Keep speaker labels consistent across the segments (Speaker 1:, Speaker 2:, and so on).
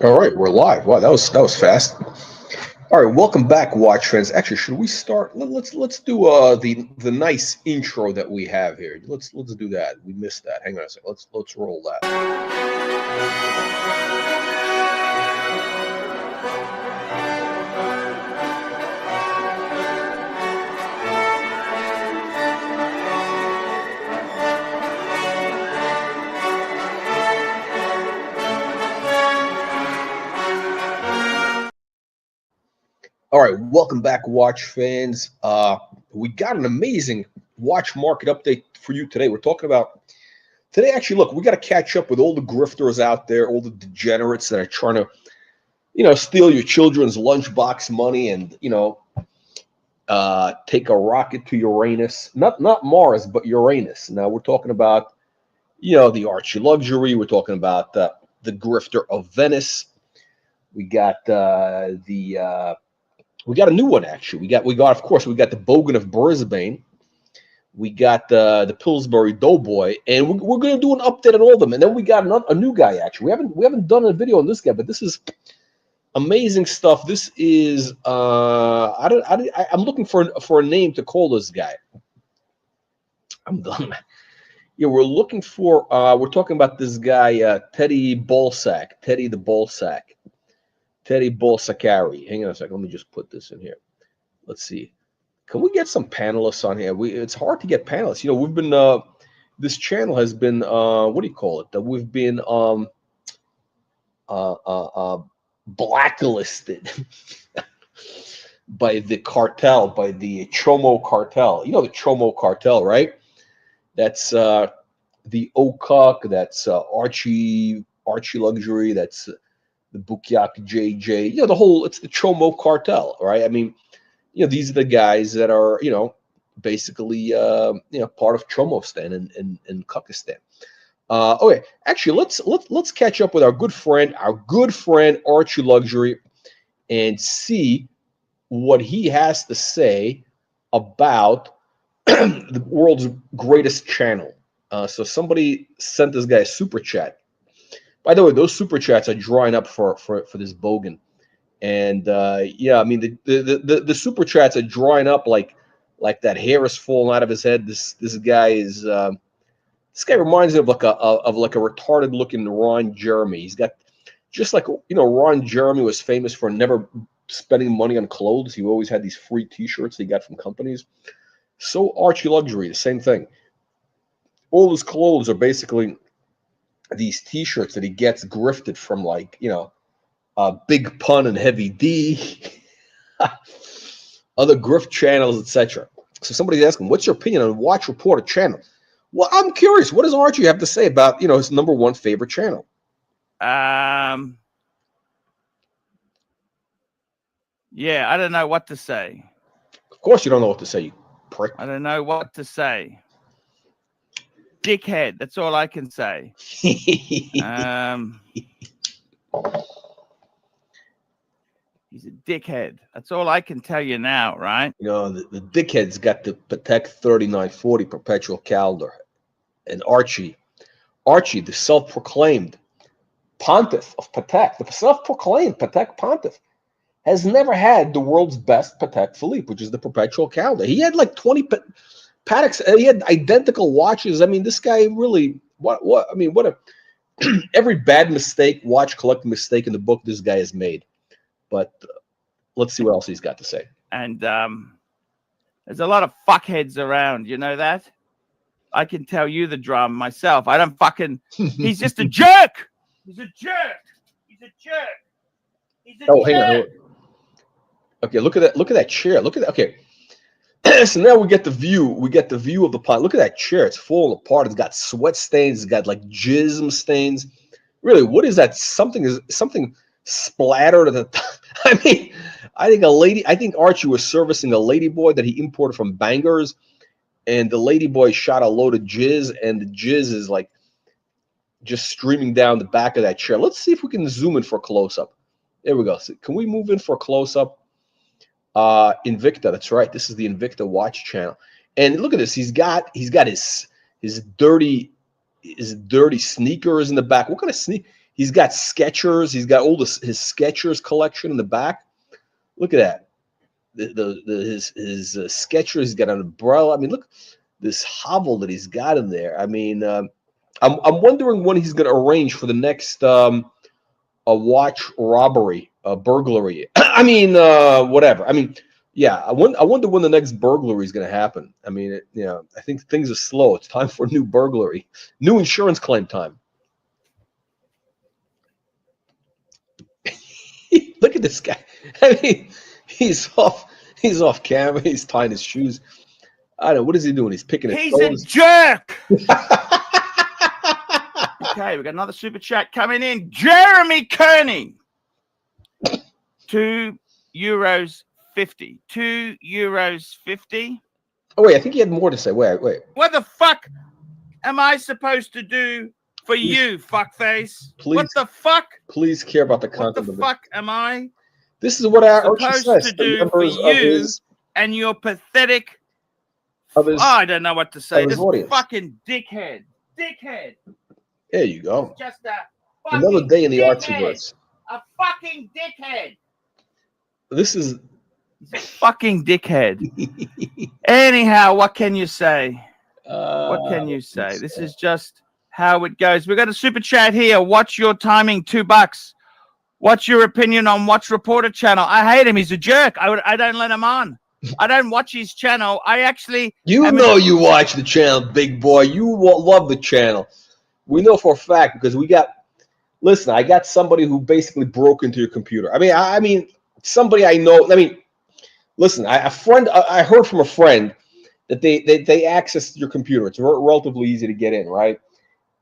Speaker 1: All right, we're live. Wow, that was fast. All right, welcome back, watch fans. Actually, should we start? Let's do the nice intro that we have here. Let's do that. We missed that. Hang on a second. Let's roll that. All right, welcome back, watch fans. We got an amazing watch market update for you today. We're talking about today. Actually, look, we got to catch up with all the grifters out there, all the degenerates that are trying to, steal your children's lunchbox money and, take a rocket to Uranus. Not Mars, but Uranus. Now we're talking about, the Archie luxury. We're talking about the grifter of Venice. We got we got a new one actually. We got of course we got the Bogan of Brisbane. We got the Pillsbury Doughboy, and we're going to do an update on all of them. And then we got a new guy actually. We haven't done a video on this guy, but this is amazing stuff. This is I'm looking for a name to call this guy. I'm done. Yeah, we're looking for we're talking about this guy Teddy Ballsack, Teddy the Ballsack. Teddy Balsacari. Hang on a second. Let me just put this in here. Let's see. Can we get some panelists on here? It's hard to get panelists. We've been this channel has been what do you call it? That we've been blacklisted by the cartel, by the Chomo cartel. You know the Chomo cartel, right? That's the Ocuck. That's Archie luxury. That's the Bukiak JJ, it's the Chomo cartel, right? I mean, these are the guys that are, basically, part of Chomostan and Kakistan. Okay, actually, let's catch up with our good friend Archie Luxury, and see what he has to say about the world's greatest channel. So somebody sent this guy a super chat. By the way, those super chats are drawing up for this Bogan, and yeah, I mean the super chats are drawing up like that hair is falling out of his head. This guy is this guy reminds me of like a retarded looking Ron Jeremy. He's got just like Ron Jeremy was famous for never spending money on clothes. He always had these free T-shirts he got from companies. So Archie Luxury, the same thing. All his clothes are basically these T-shirts that he gets grifted from Big Pun and Heavy D, other grift channels, etc. So somebody's asking, what's your opinion on Watch Reporter channel? Well, I'm curious. What does Archie have to say about his number one favorite channel?
Speaker 2: Yeah, I don't know what to say.
Speaker 1: Of course, you don't know what to say, you prick.
Speaker 2: I don't know what to say. Dickhead. That's all I can say. He's a dickhead. That's all I can tell you now, right?
Speaker 1: The dickhead's got the Patek 3940 perpetual calendar, and Archie, the self-proclaimed pontiff of Patek, the self-proclaimed Patek pontiff, has never had the world's best Patek Philippe, which is the perpetual calendar. He had like 20 Pateks. He had identical watches. I mean, this guy really every bad mistake, watch collecting mistake in the book this guy has made. But let's see what else he's got to say.
Speaker 2: And there's a lot of fuckheads around. You know that? I can tell you the drum myself. I don't fucking. He's just a jerk. He's a jerk. He's a jerk. He's a jerk.
Speaker 1: Hang on. Okay, look at that. Look at that chair. Look at that. Okay. So now we get the view. We get the view of the pot. Look at that chair. It's falling apart. It's got sweat stains. It's got like jism stains. Really, what is that? Something splattered at the top. I mean, I think Archie was servicing a ladyboy that he imported from Bangers, and the ladyboy shot a load of jizz, and the jizz is like just streaming down the back of that chair. Let's see if we can zoom in for a close-up. There we go. So can we move in for a close-up? Invicta, that's right. This is the Invicta watch channel. And look at this. He's got his dirty sneakers in the back. What kind of sneak? He's got Skechers. He's got all his Skechers collection in the back. Look at that. His Skechers. He's got an umbrella. I mean, look this hovel that he's got in there. I mean, I'm wondering when he's going to arrange for the next a watch robbery, a burglary. I mean, whatever. I mean, yeah. I wonder when the next burglary is going to happen. I mean, I think things are slow. It's time for a new burglary, new insurance claim time. Look at this guy. I mean, he's off camera. He's tying his shoes. I don't know. What is he doing? He's picking his toes.
Speaker 2: He's a jerk. Okay, we got another super chat coming in. Jeremy Kearney. €2.50. €2.50.
Speaker 1: Oh, wait. I think he had more to say. Wait.
Speaker 2: What the fuck am I supposed to do for you, fuckface? What the fuck?
Speaker 1: Please care about the content
Speaker 2: of it. What the fuck am I?
Speaker 1: This is what our
Speaker 2: supposed to do for you and your pathetic. I don't know what to say. This fucking dickhead.
Speaker 1: There you go.
Speaker 2: Just
Speaker 1: another day in the artsiverse.
Speaker 2: A fucking dickhead.
Speaker 1: This is
Speaker 2: a fucking dickhead. Anyhow, what can you say? What can you say? This is just how it goes. We got a super chat here. What's your timing? $2. What's your opinion on Watch Reporter channel? I hate him. He's a jerk. I don't let him on. I don't watch his channel. I actually...
Speaker 1: You watch the channel, big boy. You love the channel. We know for a fact because we got... Listen, I got somebody who basically broke into your computer. I mean, somebody I know... I mean, listen, I heard from a friend that they accessed your computer. It's relatively easy to get in, right?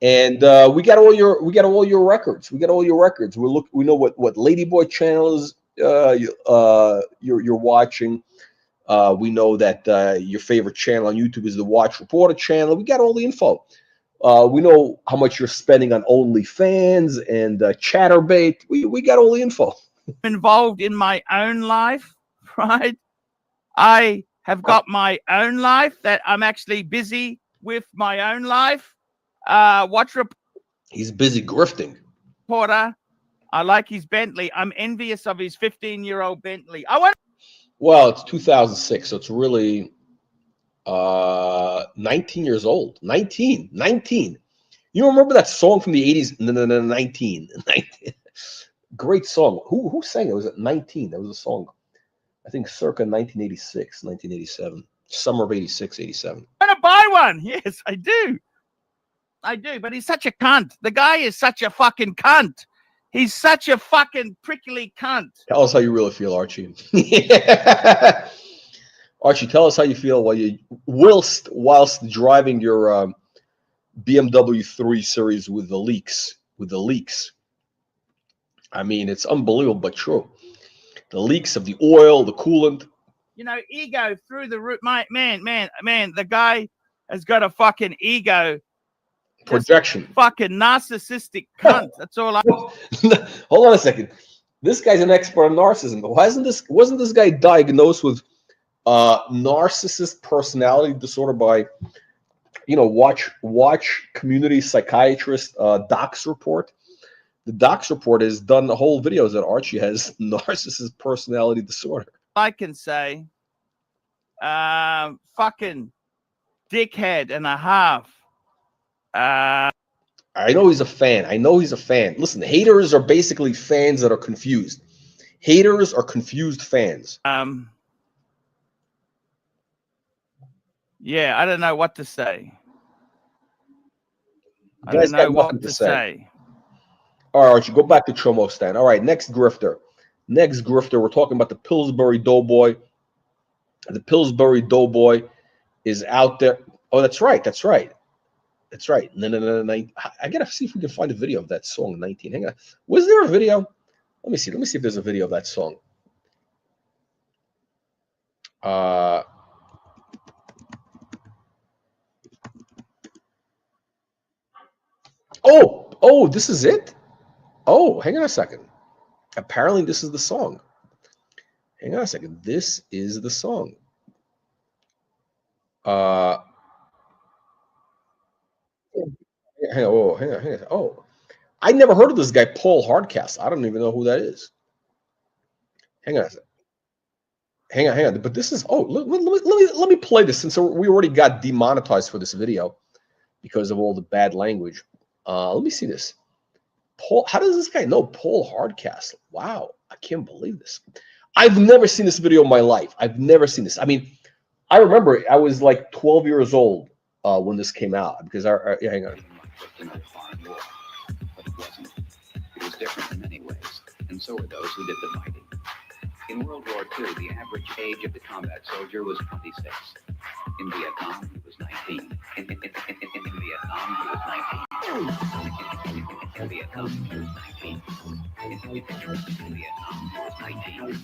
Speaker 1: And we got all your records. We got all your records. We know what Ladyboy channels you're watching. We know that your favorite channel on YouTube is the Watch Reporter channel. We got all the info. We know how much you're spending on OnlyFans and Chatterbait. We got all the info.
Speaker 2: Involved in my own life, right? I have got my own life that I'm actually busy with my own life.
Speaker 1: He's busy grifting.
Speaker 2: Porter, I like his Bentley. I'm envious of his 15-year-old Bentley.
Speaker 1: Well, it's 2006, so it's really 19 years old. 19. You remember that song from the 80s? 19. Great song. Who sang it? Was it 19? That was a song. I think circa 1986, 1987. Summer of 86, 87.
Speaker 2: I'm going to buy one. Yes, I do. But he's such a cunt. The guy is such a fucking cunt. He's such a fucking prickly cunt.
Speaker 1: Tell us how you really feel, Archie. Archie, tell us how you feel whilst driving your BMW 3 Series with the leaks. I mean, it's unbelievable, but true. The leaks of the oil, the coolant.
Speaker 2: Ego through the roof. Man, the guy has got a fucking ego.
Speaker 1: Projection.
Speaker 2: Fucking narcissistic cunt. That's all I...
Speaker 1: Hold on a second. This guy's an expert on narcissism. Wasn't this guy diagnosed with narcissist personality disorder by watch community psychiatrist Doc's report? The Doc's report has done the whole videos that Archie has narcissist personality disorder.
Speaker 2: I can say fucking dickhead and a half.
Speaker 1: I know he's a fan. Listen, haters are basically fans that are confused. Haters are confused fans.
Speaker 2: Yeah, I don't know what to say. I don't know what to say.
Speaker 1: All right, Archie, go back to Chomo stand. All right, next grifter. We're talking about the Pillsbury Doughboy. The Pillsbury Doughboy is out there. Oh, that's right. No. I gotta see if we can find a video of that song. 19. Hang on. Was there a video? Let me see if there's a video of that song. Oh, this is it? Oh, hang on a second. Apparently this is the song. Hang on a second. This is the song. Hang on. Oh, I never heard of this guy, Paul Hardcastle. I don't even know who that is. Hang on a second. Hang on. But this is, oh, let me play this since we already got demonetized for this video because of all the bad language. Let me see this. Paul, how does this guy know Paul Hardcastle? Wow, I can't believe this. I've never seen this video in my life. I've never seen this. I mean, I remember I was like 12 years old when this came out because yeah, hang on.
Speaker 3: But it wasn't. It was different in many ways, and so were those who did the fighting. In World War II, the average age of the combat soldier was 26. In Vietnam, he was 19. In Vietnam, he was 19. In Vietnam, he was 19. In Vietnam, he was 19.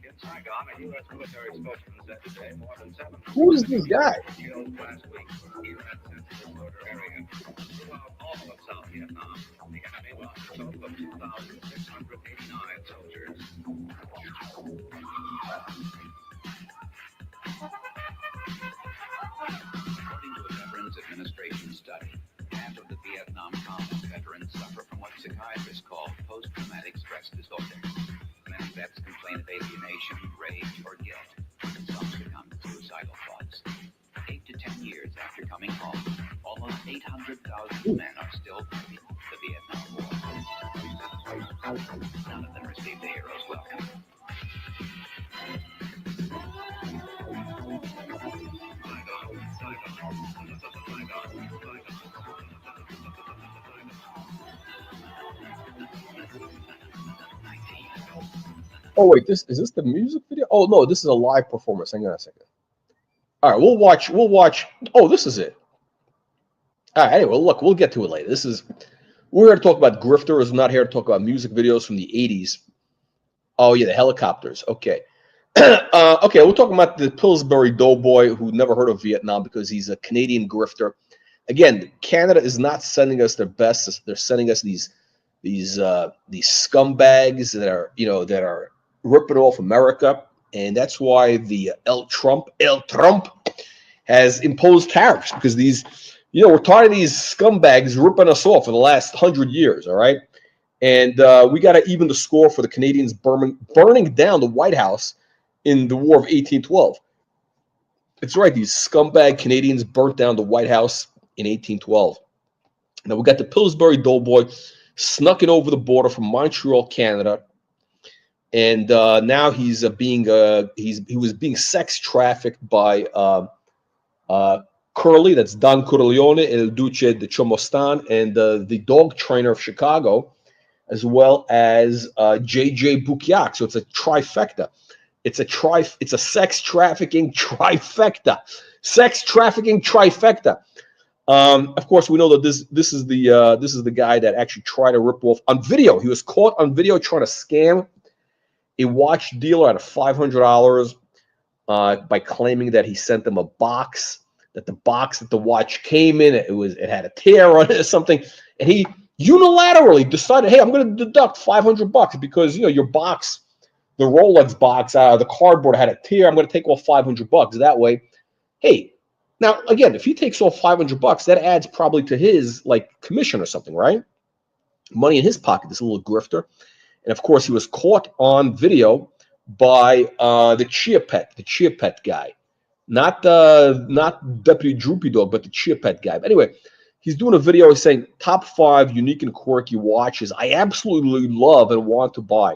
Speaker 3: In Saigon, a U.S. military spokesman said today more than 7.
Speaker 1: Who is this guy?
Speaker 3: Killed last week, even at the border area. Throughout all of South Vietnam, the enemy lost a total of 2,689 soldiers. According to a Veterans Administration study, half of the Vietnam combat veterans suffer from what psychiatrists call post-traumatic stress disorder. Many vets complain of alienation, rage, or guilt, and some succumb to suicidal thoughts. 8 to 10 years after coming home, almost 800,000 men are still fighting the Vietnam War. None of them received the hero's welcome.
Speaker 1: Oh wait, is this the music video? Oh no, this is a live performance. Hang on a second. All right, we'll watch. Oh, this is it. All right, anyway, look, we'll get to it later. We're here to talk about grifters. We're not here to talk about music videos from the 80s. Oh yeah, the helicopters. Okay. Okay, we're talking about the Pillsbury Doughboy who never heard of Vietnam because he's a Canadian grifter. Again, Canada is not sending us their best. They're sending us these scumbags that are ripping off America, and that's why the El Trump has imposed tariffs because we're tired of these scumbags ripping us off for the last 100 years. All right, and we got to even the score for the Canadians burning down the White House in the War of 1812. It's right; these scumbag Canadians burnt down the White House in 1812. Now we got the Pillsbury Doughboy snuck it over the border from Montreal, Canada, and now he was being sex trafficked by Curly, that's Don Corleone, El Duce de Chomostan, and the dog trainer of Chicago, as well as J.J. Bukiak. So it's a trifecta. It's a sex trafficking trifecta. Sex trafficking trifecta. Of course, we know that this is the guy that actually tried to rip off on video. He was caught on video trying to scam a watch dealer out of $500 by claiming that he sent them a box, that the box that the watch came in, it had a tear on it or something, and he unilaterally decided, hey, I'm going to deduct $500 because your box, the Rolex box out of the cardboard had a tear. I'm going to take off $500 that way. Hey. Now, again, if he takes off $500, that adds probably to his commission or something, right? Money in his pocket, this little grifter. And of course, he was caught on video by the Chia Pet guy, not Deputy Droopy Dog, but the Chia Pet guy. But anyway, he's doing a video saying top 5 unique and quirky watches I absolutely love and want to buy.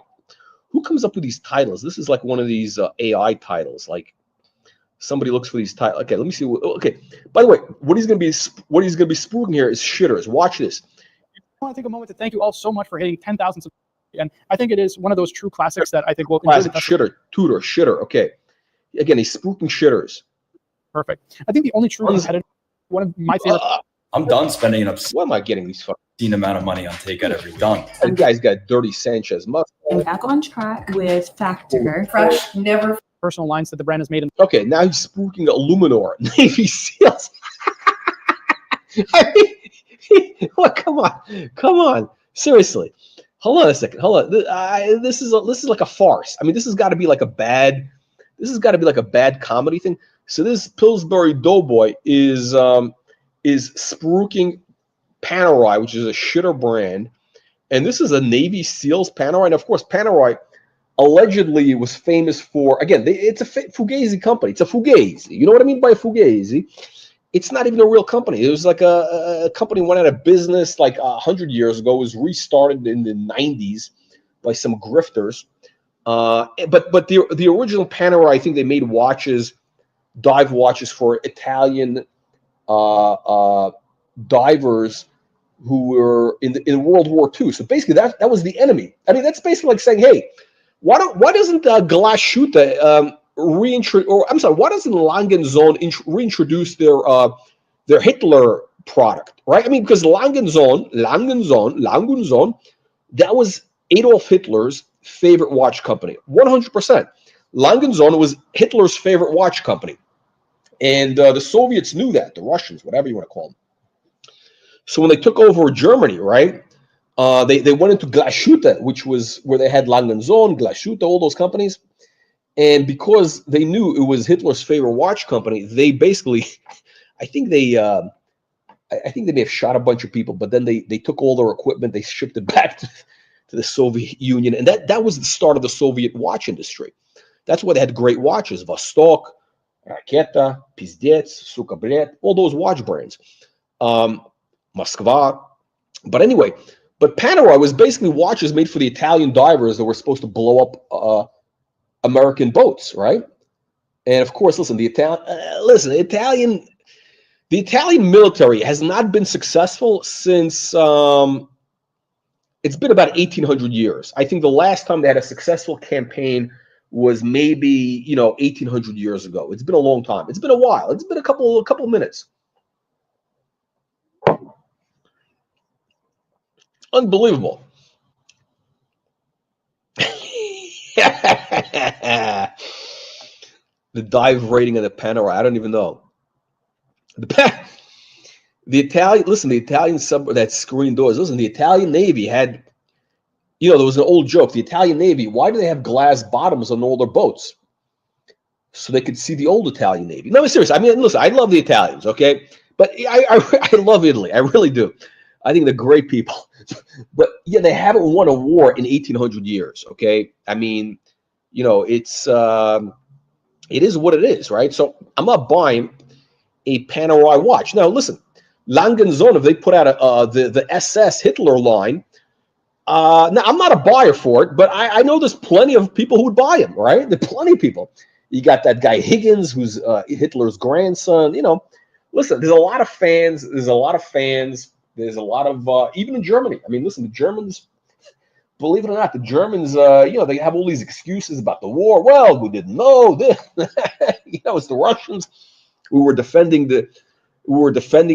Speaker 1: Who comes up with these titles? This is like one of these AI titles, like. Somebody looks for these titles. Okay, let me see. Okay, by the way, what he's going to be spooking here is shitters. Watch this.
Speaker 4: I want to take a moment to thank you all so much for hitting 10,000 subscribers. And I think it is one of those true classics that I think will enjoy the
Speaker 1: shitter. Okay, again, he's spooking shitters.
Speaker 4: Perfect. I think the only true competitor, one of my favorite.
Speaker 5: I'm done spending an obscene
Speaker 1: Why am I getting these fucking
Speaker 5: amount of money on takeout every done?
Speaker 1: That guy's got dirty Sanchez mustache.
Speaker 6: And back on track with Factor. Fresh, never.
Speaker 4: Personal lines that the brand has made.
Speaker 1: Okay, now he's spooking Illuminor, Navy SEALs. I mean, look, come on, seriously. Hold on a second. Hold on. This is like a farce. I mean, this has got to be like a bad comedy thing. So this Pillsbury Doughboy is spooking Panerai, which is a shitter brand. And this is a Navy SEALs Panerai. And of course, Panerai allegedly was famous for, again, it's a Fugazi company. It's a Fugazi. You know what I mean by a Fugazi? It's not even a real company. It was like a company went out of business like 100 years ago. It was restarted in the 90s by some grifters. But the original Panerai, I think they made watches, dive watches for Italian divers who were in World War II. So basically, that was the enemy. I mean, that's basically like saying, hey, why doesn't Glashuta reintroduce, or I'm sorry, why doesn't Langenzoon reintroduce their Hitler product, right? I mean, because Langenzoon, that was Adolf Hitler's favorite watch company, 100%. Langenzoon was Hitler's favorite watch company, and the Soviets knew that, the Russians, whatever you want to call them. So when they took over Germany, right, they went into Glashuta, which was where they had Langenzoon, Glashuta, all those companies. And because they knew it was Hitler's favorite watch company, they basically, I think they may have shot a bunch of people, but then they took all their equipment, they shipped it back to the Soviet Union. And that was the start of the Soviet watch industry. That's why they had great watches, Vostok, Raketa, Piguet, Sukabret, all those watch brands. Moskva. But anyway, but Panerai was basically watches made for the Italian divers that were supposed to blow up American boats, right? And of course, listen, the Italian military has not been successful since it's been about 1800 years. I think the last time they had a successful campaign was maybe 1800 years ago. It's been a long time. It's been a while. It's been a couple of minutes. Unbelievable. The dive rating of the Panerai, I don't even know. The Italian sub that screen doors. Listen, the Italian Navy had, there was an old joke. The Italian Navy, why do they have glass bottoms on all their boats? So they could see the old Italian Navy. No, seriously. I mean, listen, I love the Italians, okay? But I love Italy. I really do. I think they're great people. But yeah, they haven't won a war in 1800 years, okay? I mean, it is what it is, right? So I'm not buying a Panerai watch. Now, listen, Langenzoon, if they put out the SS Hitler line, now I'm not a buyer for it, but I know there's plenty of people who would buy them, right? There are plenty of people. You got that guy Higgins, who's Hitler's grandson. Listen, there's a lot of fans. There's a lot of, even in Germany. I mean, listen, the Germans, believe it or not, they have all these excuses about the war. Well, we didn't know this. It's the Russians. We were defending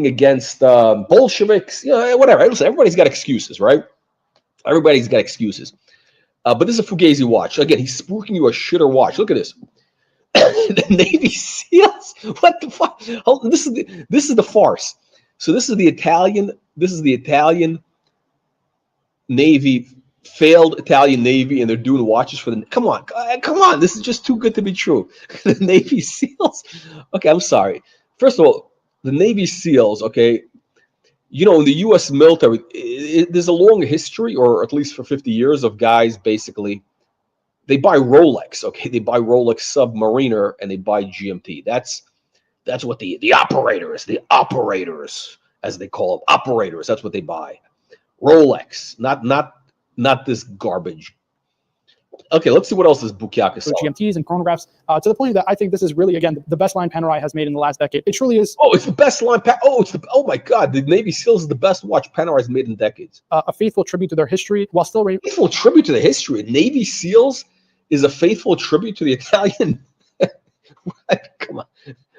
Speaker 1: against Bolsheviks. Whatever. Listen, everybody's got excuses, right? Everybody's got excuses. But this is a Fugazi watch. Again, he's spooking you a shitter watch. Look at this. The Navy SEALs. What the fuck? This is the farce. So this is the Italian Navy, failed Italian Navy, and they're doing watches for the. Come on! This is just too good to be true. The Navy SEALs. Okay, I'm sorry. First of all, the Navy SEALs. Okay, in the U.S. military, there's a long history, or at least for 50 years, of guys basically. They buy Rolex. Okay, they buy Rolex Submariner, and they buy GMT. That's what the operators, as they call them, operators. That's what they buy. Rolex, not this garbage. Okay, let's see what else is Bukiak is selling.
Speaker 4: GMTs and chronographs, to the point that I think this is really, again, the best line Panerai has made in the last decade. It truly is.
Speaker 1: Oh, it's the best line. Oh my God, the Navy SEALs is the best watch Panerai has made in decades.
Speaker 4: A faithful tribute to their history, while still
Speaker 1: faithful tribute to the history. Navy SEALs is a faithful tribute to the Italian. Come on.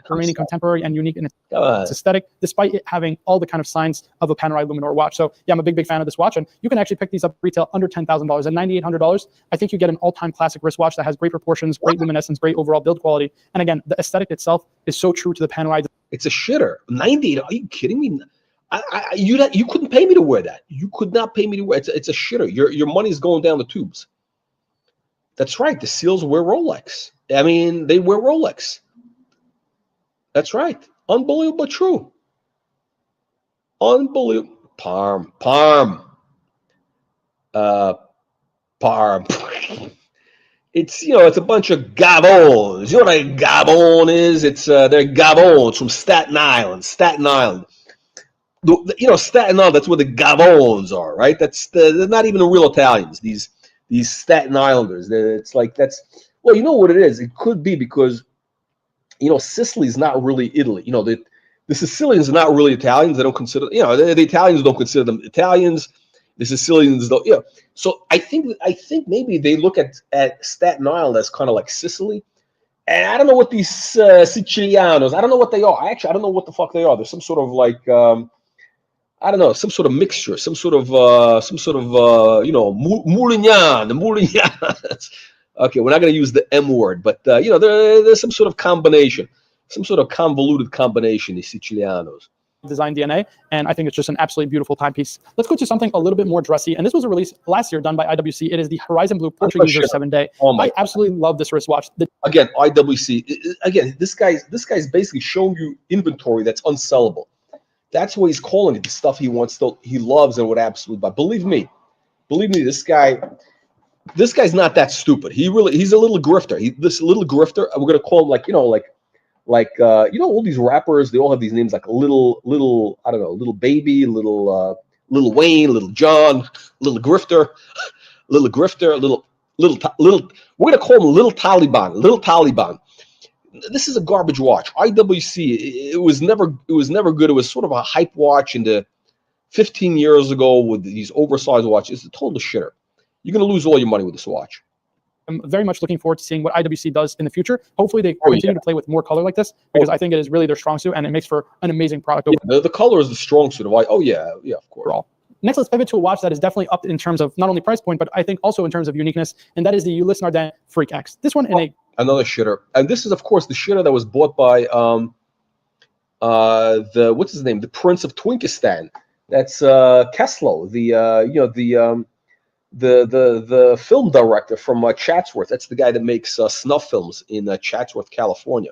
Speaker 4: Remaining contemporary and unique in its aesthetic, despite it having all the kind of signs of a Panerai Luminor watch. So yeah, I'm a big fan of this watch, and you can actually pick these up retail under $10,000. At $9,800, I think you get an all-time classic wristwatch that has great proportions, great luminescence, great overall build quality, and again, the aesthetic itself is so true to the Panerai.
Speaker 1: It's a shitter. 98. Are you kidding me? You couldn't pay me to wear that. You could not pay me to wear it. It's a shitter. Your money's going down the tubes. That's right. The SEALs wear Rolex. I mean, they wear Rolex. That's right. Unbelievable, true. Unbelievable. Parm. It's, you know, it's a bunch of Gabons. You know what a Gabon is? It's they're Gabons from Staten Island. You know, Staten Island, that's where the Gabons are, right? They're not even the real Italians. These Staten Islanders. It's like, that's, well, you know what it is? It could be because, you know, Sicily's not really Italy. You know, the Sicilians are not really Italians. They don't consider, you know, the Italians don't consider them Italians. The Sicilians don't, you know. So I think maybe they look at Staten Island as kind of like Sicily. And I don't know what these Sicilianos, I don't know what they are. I don't know what the fuck they are. There's some sort of like, I don't know, some sort of mixture, some sort of you know, Moulignans. Okay, we're not going to use the M word, but you know, there's some sort of combination, some sort of convoluted combination, the Sicilianos.
Speaker 4: Design DNA, and I think it's just an absolutely beautiful timepiece. Let's go to something a little bit more dressy, and this was a release last year done by IWC. It is the Horizon Blue Portuguese 7-day. I absolutely love this wristwatch.
Speaker 1: Again, IWC. Again, this guy's basically showing you inventory that's unsellable. That's what he's calling it. The stuff he wants, he loves, and would absolutely buy. Believe me, this guy's not that stupid. He's a little grifter. This little grifter. We're gonna call him like, you know, like you know, all these rappers. They all have these names like little I don't know, little baby, little Wayne, little John, little grifter, little. We're gonna call him Little Taliban. This is a garbage watch. IWC, it was never good. It was sort of a hype watch in the 15 years ago with these oversized watches. It's a total shitter. You're going to lose all your money with this watch.
Speaker 4: I'm very much looking forward to seeing what IWC does in the future. Hopefully they continue to play with more color like this, because I think it is really their strong suit, and it makes for an amazing product.
Speaker 1: Yeah, the color is the strong suit of why. Oh yeah, of course.
Speaker 4: Overall. Next, let's pivot to a watch that is definitely up in terms of not only price point, but I think also in terms of uniqueness, and that is the Ulysse Nardin Freak X. This one in
Speaker 1: another shitter, and this is of course the shitter that was bought by the what's his name, the Prince of Twinkistan. That's Keslow, the film director from Chatsworth. That's the guy that makes snuff films in Chatsworth, California.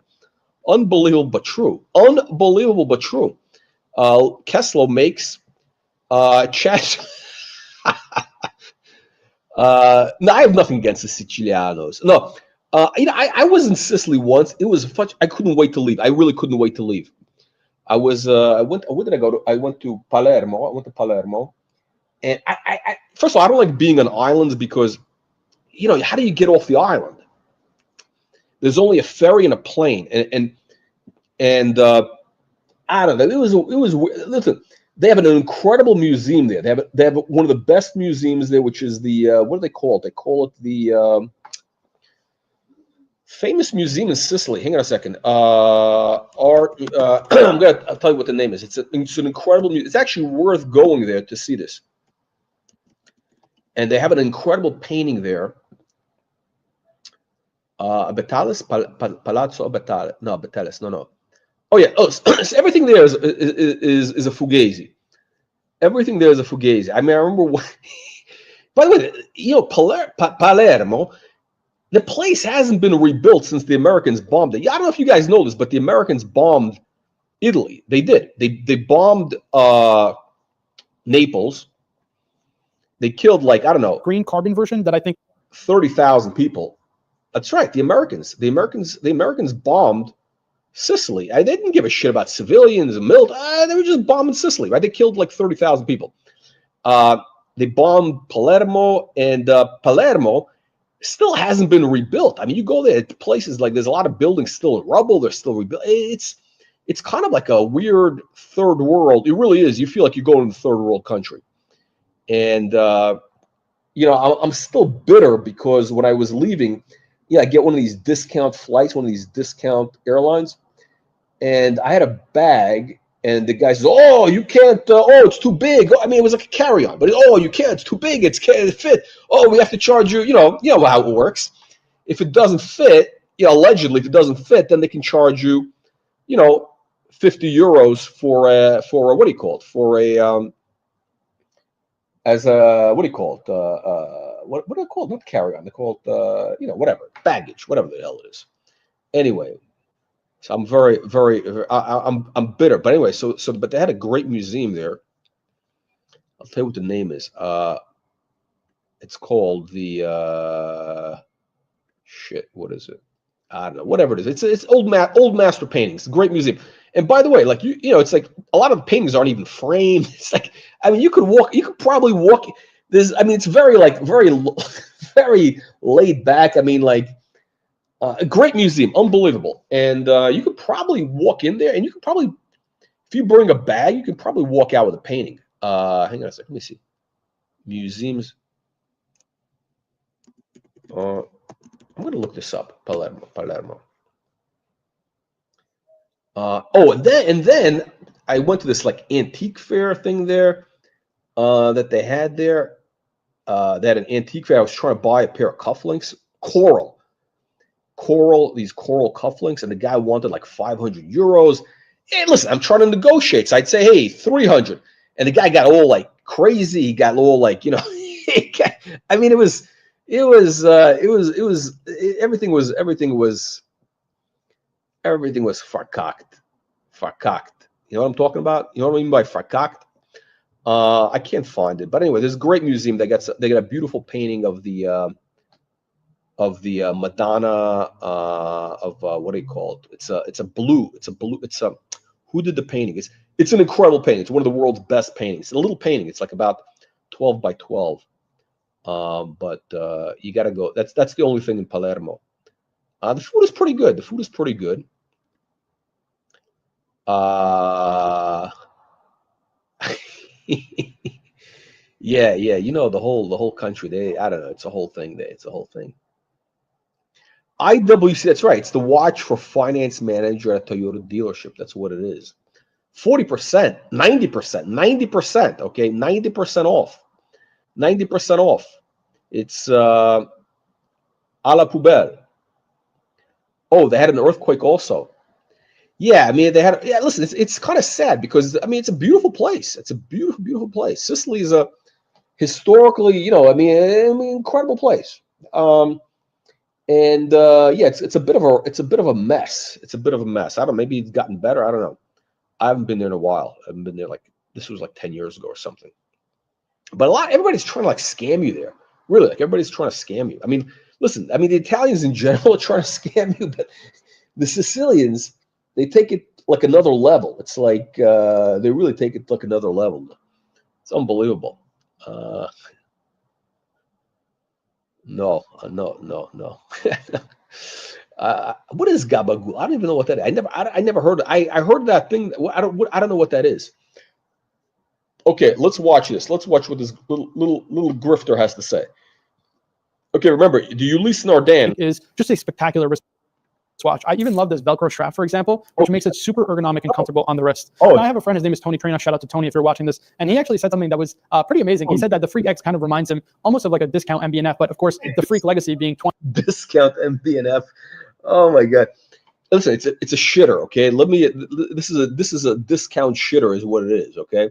Speaker 1: Unbelievable but true. Keslow makes Chat. No, I have nothing against the Sicilianos. No, you know, I was in Sicily once. It was fun. I couldn't wait to leave. I really couldn't wait to leave. Where did I go to? I went to Palermo. And I first of all, I don't like being on islands because, you know, how do you get off the island? There's only a ferry and a plane, and I don't know. It was listen. They have an incredible museum there. They have one of the best museums there, which is the what do they call it? They call it the famous museum in Sicily. Hang on a second. I'll tell you what the name is. It's an incredible museum. It's actually worth going there to see this. And they have an incredible painting there. Palazzo Abitalis. No, Abitalis. No. Oh yeah. Oh, so everything there is a Fugazi. Everything there is a Fugazi. I mean, I remember. By the way, you know, Palermo. The place hasn't been rebuilt since the Americans bombed it. I don't know if you guys know this, but the Americans bombed Italy. They did. They bombed Naples. They killed, like, I don't know,
Speaker 4: green carbon version that I think
Speaker 1: 30,000 people. That's right. The Americans bombed Sicily. They didn't give a shit about civilians and military. They were just bombing Sicily, right? They killed like 30,000 people. They bombed Palermo, and Palermo still hasn't been rebuilt. I mean, you go there, places like there's a lot of buildings still in rubble. They're still rebuilt. It's kind of like a weird third world. It really is. You feel like you're going to the third world country. And, you know, I'm still bitter because when I was leaving, I get one of these discount flights, one of these discount airlines, and I had a bag, and the guy says, "Oh, you can't. It's too big." I mean, it was like a carry-on, but you can't. It's too big. It can't fit. Oh, we have to charge you. You know how it works. If it doesn't fit, allegedly, if it doesn't fit, then they can charge you, 50 euros for what do you call it? For a as a what do you call it? What are they called? Not carry-on. They're called whatever, baggage, whatever the hell it is. Anyway, so I'm very, very, I'm bitter. But anyway, so but they had a great museum there, I'll tell you what the name is. It's called the shit. What is it? I don't know. Whatever it is. It's old master paintings. It's a great museum. And by the way, like you know, it's like a lot of the paintings aren't even framed. It's like, I mean, you could probably walk. I mean, it's very very laid back. I mean, like a great museum, unbelievable. And you could probably walk in there, and you could probably, if you bring a bag, you could probably walk out with a painting. Hang on a second. Let me see. Museums. I'm going to look this up. Palermo. And then I went to this like antique fair thing there that they had there. They had an antique fair. I was trying to buy a pair of cufflinks, these coral cufflinks, and the guy wanted like 500 euros. And listen, I'm trying to negotiate. So I'd say, hey, 300. And the guy got all like crazy. He got all like, you know, I mean, everything was verkauft. You know what I'm talking about? You know what I mean by verkauft? I can't find it, but anyway, there's a great museum. They got a beautiful painting of the Madonna of what do you call it? It's a blue. Who did the painting? It's an incredible painting. It's one of the world's best paintings. It's a little painting. It's like about 12 by 12. But you got to go. That's the only thing in Palermo. The food is pretty good. Yeah. You know, the whole country. I don't know. It's a whole thing there. It's a whole thing. IWC. That's right. It's the watch for finance manager at a Toyota dealership. That's what it is. 40%, 90%. Okay, 90% off. 90% off. It's à la poubelle. Oh, they had an earthquake also. Yeah, I mean, listen, it's kind of sad because, I mean, it's a beautiful place. It's a beautiful, beautiful place. Sicily is a historically, you know, I mean, incredible place. Yeah, it's a bit of a mess. It's a bit of a mess. I don't know, maybe it's gotten better. I don't know. I haven't been there in a while. I haven't been there this was like 10 years ago or something. But everybody's trying to like scam you there. Really, like everybody's trying to scam you. I mean, listen, I mean, the Italians in general are trying to scam you, but the Sicilians, they take it like another level. It's like they really take it like another level. It's unbelievable. No. What is gabagool? I don't even know what that is. I never heard. I heard that thing. I don't know what that is. Okay, let's watch this. Let's watch what this little grifter has to say. Okay, remember, the Ulysse Nardin
Speaker 4: is just a spectacular wristwatch. I even love this Velcro strap, for example, which makes it super ergonomic and comfortable on the wrist. And I have a friend, his name is Tony Trina. Shout out to Tony if you're watching this. And he actually said something that was pretty amazing. He said that the Freak X kind of reminds him almost of like a discount MB&F, but of course, the Freak legacy being 20.
Speaker 1: Discount MB&F. Oh my God. Listen, it's a shitter, okay? This is a discount shitter is what it is, okay?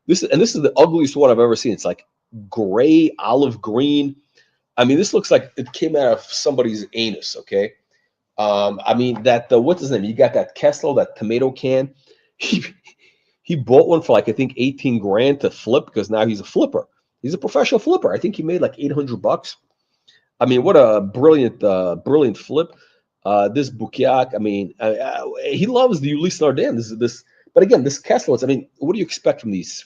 Speaker 1: This is the ugliest one I've ever seen. It's like gray, olive green. I mean, this looks like it came out of somebody's anus, okay? I mean, what's his name? You got that Kessler, that tomato can. He bought one for like, I think 18 grand to flip because now he's a flipper. He's a professional flipper. I think he made like $800. I mean, what a brilliant flip. This Bukiak, I mean, he loves the Ulysse Nardin. But again, this Kessler, I mean, what do you expect from these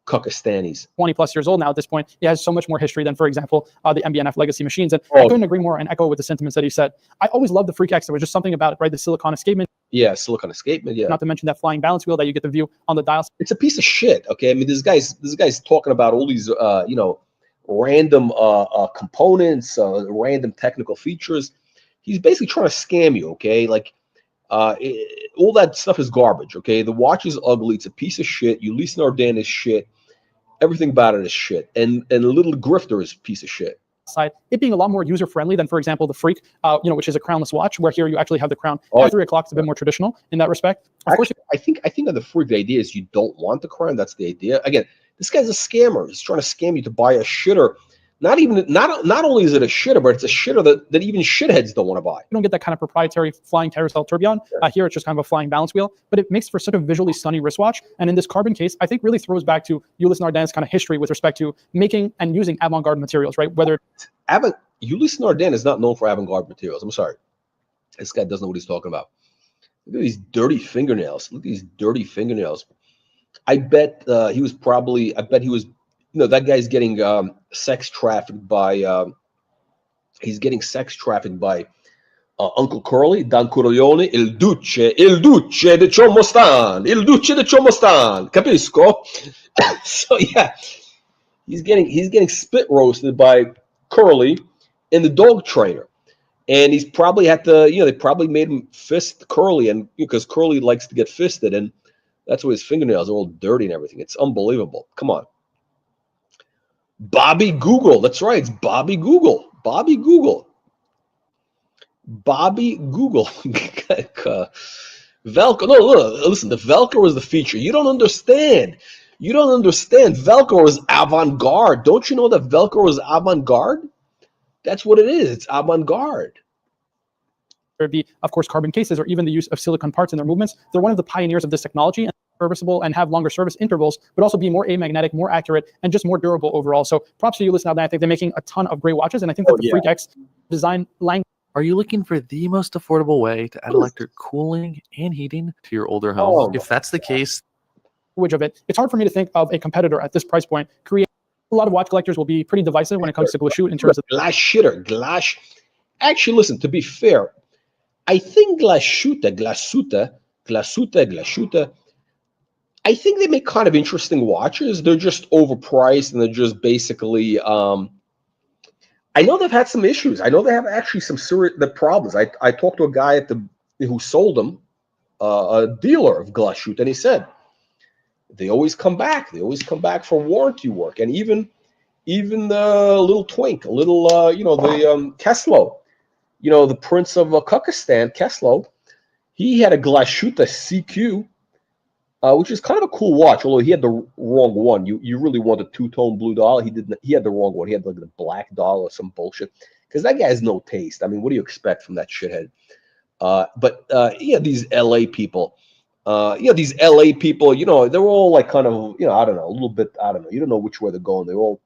Speaker 1: Kakastanis?
Speaker 4: 20 plus years old now at this point. He has so much more history than, for example, the MB&F legacy machines. And I couldn't agree more and echo with the sentiments that he said. I always loved the Freak X. There was just something about it, right? The silicone escapement.
Speaker 1: Yeah, silicone escapement. Yeah.
Speaker 4: Not to mention that flying balance wheel that you get the view on the dial.
Speaker 1: It's a piece of shit. Okay, I mean, this guy's talking about all these random components, random technical features. He's basically trying to scam you. Okay, like. All that stuff is garbage, okay? The watch is ugly. It's a piece of shit. Ulysse Nardin is shit. Everything about it is shit. And the little grifter is a piece of shit.
Speaker 4: Side, it being a lot more user-friendly than, for example, the Freak, which is a crownless watch, where here you actually have the crown at 3 o'clock. It's a bit more traditional in that respect. Of course,
Speaker 1: I think on the Freak, the idea is you don't want the crown. That's the idea. Again, this guy's a scammer. He's trying to scam you to buy a shitter Not only is it a shitter, but it's a shitter that even shitheads don't want to buy.
Speaker 4: You don't get that kind of proprietary flying carousel tourbillon. Here, it's just kind of a flying balance wheel, but it makes for such a visually stunning wristwatch. And in this carbon case, I think really throws back to Ulysse Nardin's kind of history with respect to making and using avant-garde materials, right? Whether
Speaker 1: Ulysse Nardin is not known for avant-garde materials. I'm sorry. This guy doesn't know what he's talking about. Look at these dirty fingernails. Look at these dirty fingernails. I bet he was, you know, that guy's getting sex trafficked by Uncle Curly, Don Corleone, il duce de Ciomostan, capisco? So yeah, he's getting spit roasted by Curly and the dog trainer. And he's probably had to, you know, they probably made him fist Curly, and because Curly likes to get fisted, and that's why his fingernails are all dirty and everything. It's unbelievable. Come on. Bobby Google. That's right. It's Bobby Google. Bobby Google. Bobby Google. Velcro. No, look, listen, the Velcro is the feature. You don't understand. You don't understand. Velcro is avant-garde. Don't you know that Velcro is avant-garde? That's what it is. It's avant-garde.
Speaker 4: it be, of course, carbon cases or even the use of silicon parts in their movements. They're one of the pioneers of this technology and serviceable and have longer service intervals, but also be more amagnetic, more accurate, and just more durable overall. So props to Ulysse Nardin. I think they're making a ton of great watches, and I think that the Freak X design line.
Speaker 7: Are you looking for the most affordable way to add electric cooling and heating to your older home? If that's the case,
Speaker 4: of it, it's hard for me to think of a competitor at this price point. A lot of watch collectors will be pretty divisive when it comes to Glashütte in terms of
Speaker 1: glass. Actually, listen, to be fair, I think Glashütte, I think they make kind of interesting watches. They're just overpriced, and they're just basically, I know they've had some issues. I know they have actually some serious problems. I talked to a guy who sold them, a dealer of Glashütte, and he said, they always come back. They always come back for warranty work. And even the little twink, the Keslow, the Prince of Kukistan, Keslow, he had a Glashütte CQ, which is kind of a cool watch, although he had the wrong one. You really want a two-tone blue dial. He had the wrong one. He had like the black dial or some bullshit. Because that guy has no taste. I mean, what do you expect from that shithead? These LA people. These LA people, they're all like kind of, I don't know, a little bit, I don't know. You don't know which way they're going. They all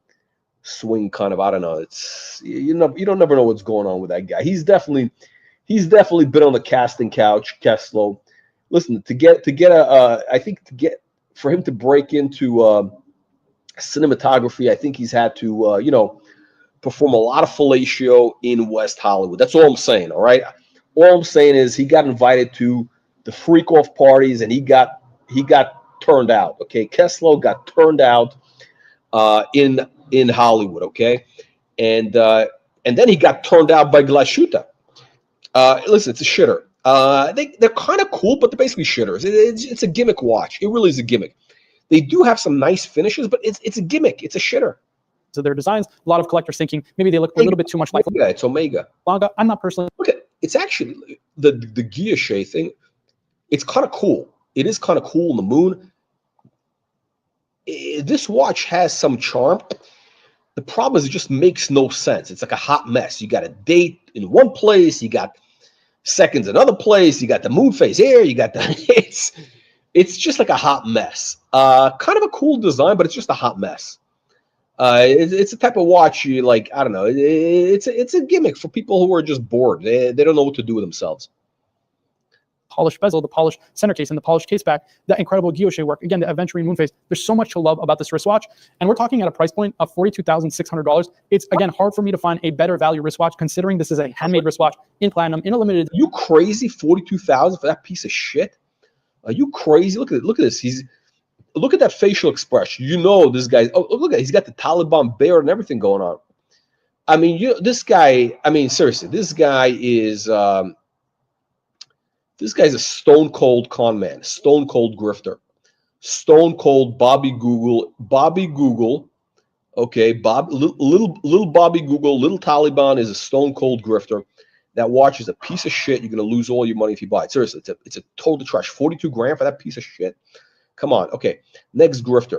Speaker 1: swing kind of, I don't know. It's, you don't never know what's going on with that guy. He's definitely been on the casting couch, Keslow. Listen, for him to break into cinematography, I think he's had to, perform a lot of fellatio in West Hollywood. That's all I'm saying, all right? All I'm saying is he got invited to the freak off parties, and he got turned out. Okay, Keslow got turned out in Hollywood. Okay, and then he got turned out by Glashütte. Listen, it's a shitter. They're kind of cool, but they're basically shitters. It's a gimmick watch. It really is a gimmick. They do have some nice finishes, but it's a gimmick. It's a shitter.
Speaker 4: So their designs, a lot of collectors thinking maybe they look a little bit too much like
Speaker 1: Omega. It's Omega.
Speaker 4: I'm not personally.
Speaker 1: Okay, it's actually the guilloche thing. It's kind of cool. It is kind of cool in the moon. This watch has some charm. The problem is it just makes no sense. It's like a hot mess. You got a date in one place. You got seconds in another place. You got the moon phase here. You got it's just like a hot mess. Kind of a cool design, but it's just a hot mess. It's a type of watch you like. I don't know. It's a gimmick for people who are just bored. They don't know what to do with themselves.
Speaker 4: Polished bezel, the polished center case, and the polished case back, that incredible guilloche work. Again, the aventurine moon phase. There's so much to love about this wristwatch, and we're talking at a price point of $42,600. It's, again, hard for me to find a better value wristwatch, considering this is a handmade wristwatch in platinum, in a limited.
Speaker 1: Are you crazy? $42,000 for that piece of shit? Are you crazy? Look at this. Look at that facial expression. This guy. Oh, look at. He's got the Taliban beard and everything going on. I mean, this guy. I mean, seriously, this guy is. This guy's a stone cold con man, stone cold grifter, stone cold Bobby Google. Okay, little Bobby Google, little Taliban is a stone cold grifter. That watch is a piece of shit. You're gonna lose all your money if you buy it. Seriously, it's a total trash. $42,000 for that piece of shit. Come on. Okay, next grifter.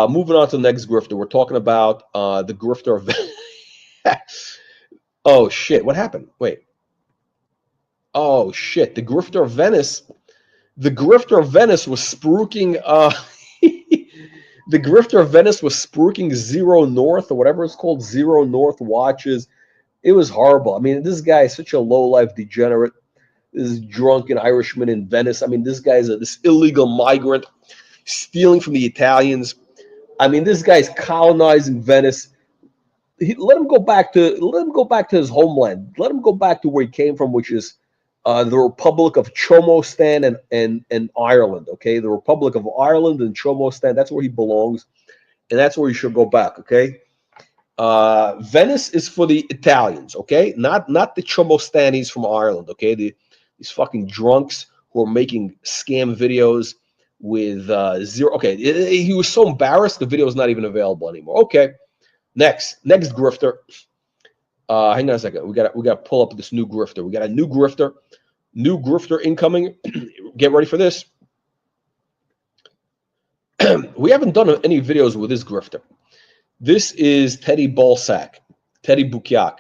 Speaker 1: Moving on to the next grifter. We're talking about the grifter of oh shit, what happened? Wait. Oh shit, the grifter of Venice. The grifter of Venice was spruiking the grifter of Venice was spruiking Zero North or whatever it's called, Zero North watches. It was horrible. I mean, this guy is such a low-life degenerate. This drunken Irishman in Venice. I mean, this guy's this illegal migrant stealing from the Italians. I mean, this guy's colonizing Venice. Let him go back to his homeland. Let him go back to where he came from, which is the Republic of Chomostan and Ireland. Okay, the Republic of Ireland and Chomostan. That's where he belongs, and that's where he should go back. Okay, Venice is for the Italians. Okay, not the Chomostanis from Ireland. Okay, these fucking drunks who are making scam videos with zero. Okay, he was so embarrassed the video is not even available anymore. Okay, next grifter. Hang on a second. We got to pull up this new grifter. We got a new grifter incoming. Get ready for this. We haven't done any videos with this grifter. This is Teddy Balsac, Teddy Bukiak.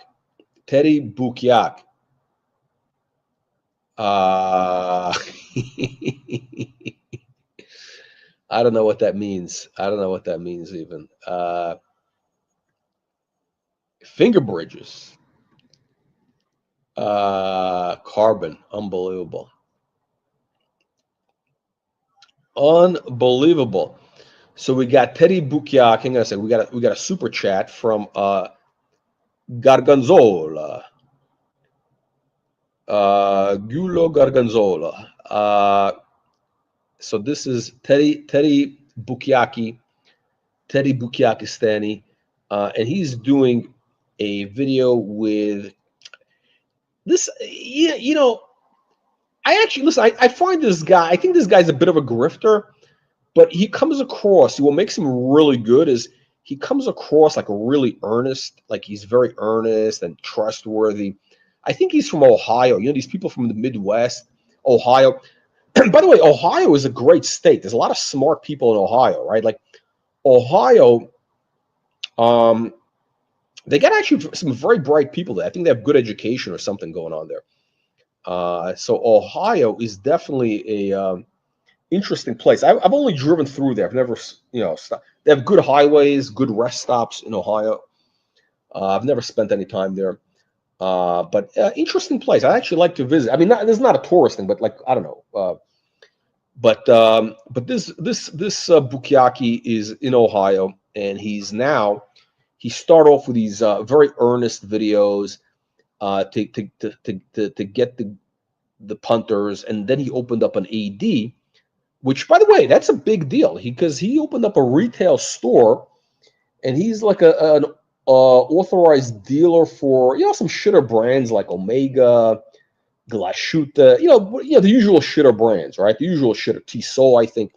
Speaker 1: I don't know what that means. Even. Finger bridges. Carbon. Unbelievable. So we got Teddy Bukiak. Hang on a second. We got a super chat from Garganzola. Gulo Garganzola. So this is Teddy Bukiakistani, and he's doing a video with this. You know, I actually listen. I find this guy. I think this guy's a bit of a grifter, but he comes across. What makes him really good is he comes across like a really earnest. Like he's very earnest and trustworthy. I think he's from Ohio. You know, these people from the Midwest, Ohio. By the way, Ohio is a great state. There's a lot of smart people in Ohio, right? Like Ohio, they got actually some very bright people there. I think they have good education or something going on there. So Ohio is definitely a interesting place. I've only driven through there. I've never, stopped. They have good highways, good rest stops in Ohio. I've never spent any time there. But interesting place. I actually like to visit. I mean, this is not a tourist thing, but like I don't know. But this Bukiaki is in Ohio, and he started off with these very earnest videos to get the punters, and then he opened up an AD, which by the way, that's a big deal because he opened up a retail store, and he's like an authorized dealer for some shitter brands like Omega, Glashuta, the usual shitter brands, right? The usual shitter, Tissot, I think,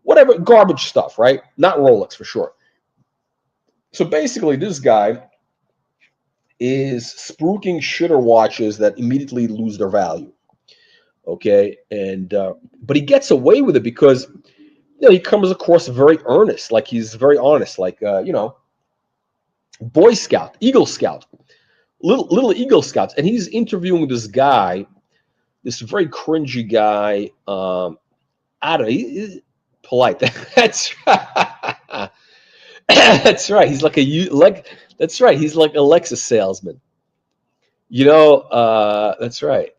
Speaker 1: whatever garbage stuff, right? Not Rolex for sure. So basically, this guy is spruiking shitter watches that immediately lose their value. Okay, and but he gets away with it because he comes across very earnest, like he's very honest, like Boy Scout, Eagle Scout, little Eagle Scouts, and he's interviewing this guy, this very cringy guy. I don't know, he's polite. That's right. That's right. He's that's right. He's like a Lexus salesman. That's right.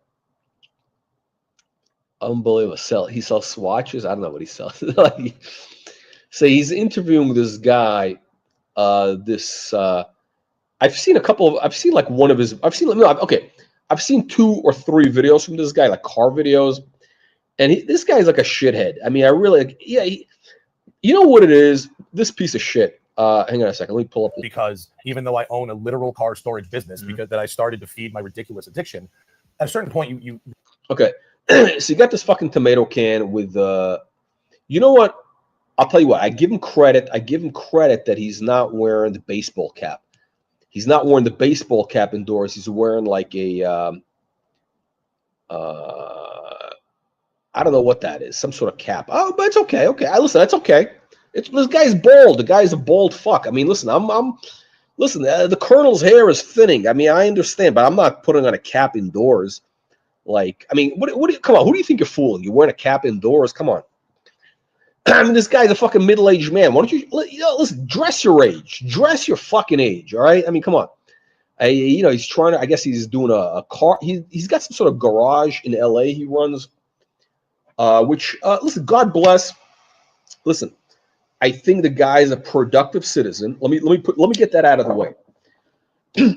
Speaker 1: Unbelievable. He sells swatches. I don't know what he sells. So he's interviewing this guy. I've seen like one of his. I've seen 2 or 3 videos from this guy, like car videos, and this guy's like a shithead. I mean, you know what it is? This piece of shit. Hang on a second. Let me pull up.
Speaker 8: Because even though I own a literal car storage business, because that I started to feed my ridiculous addiction, at a certain point, you.
Speaker 1: Okay, so you got this fucking tomato can with. You know what? I'll tell you what. I give him credit that he's not wearing the baseball cap. He's not wearing the baseball cap indoors. He's wearing like a. I don't know what that is. Some sort of cap. Oh, but it's okay. Okay, listen, that's okay. This guy's bald. The guy's a bald fuck. I mean, listen, listen. The colonel's hair is thinning. I mean, I understand, but I'm not putting on a cap indoors. Like, I mean, come on, who do you think you're fooling? You're wearing a cap indoors? Come on. I mean, this guy's a fucking middle-aged man. Why don't you listen? Dress your age. Dress your fucking age. All right. I mean, come on. He's trying to. I guess he's doing a car. He's got some sort of garage in L.A. he runs. Which listen, God bless. Listen, I think the guy's a productive citizen. Let me get that out of the way.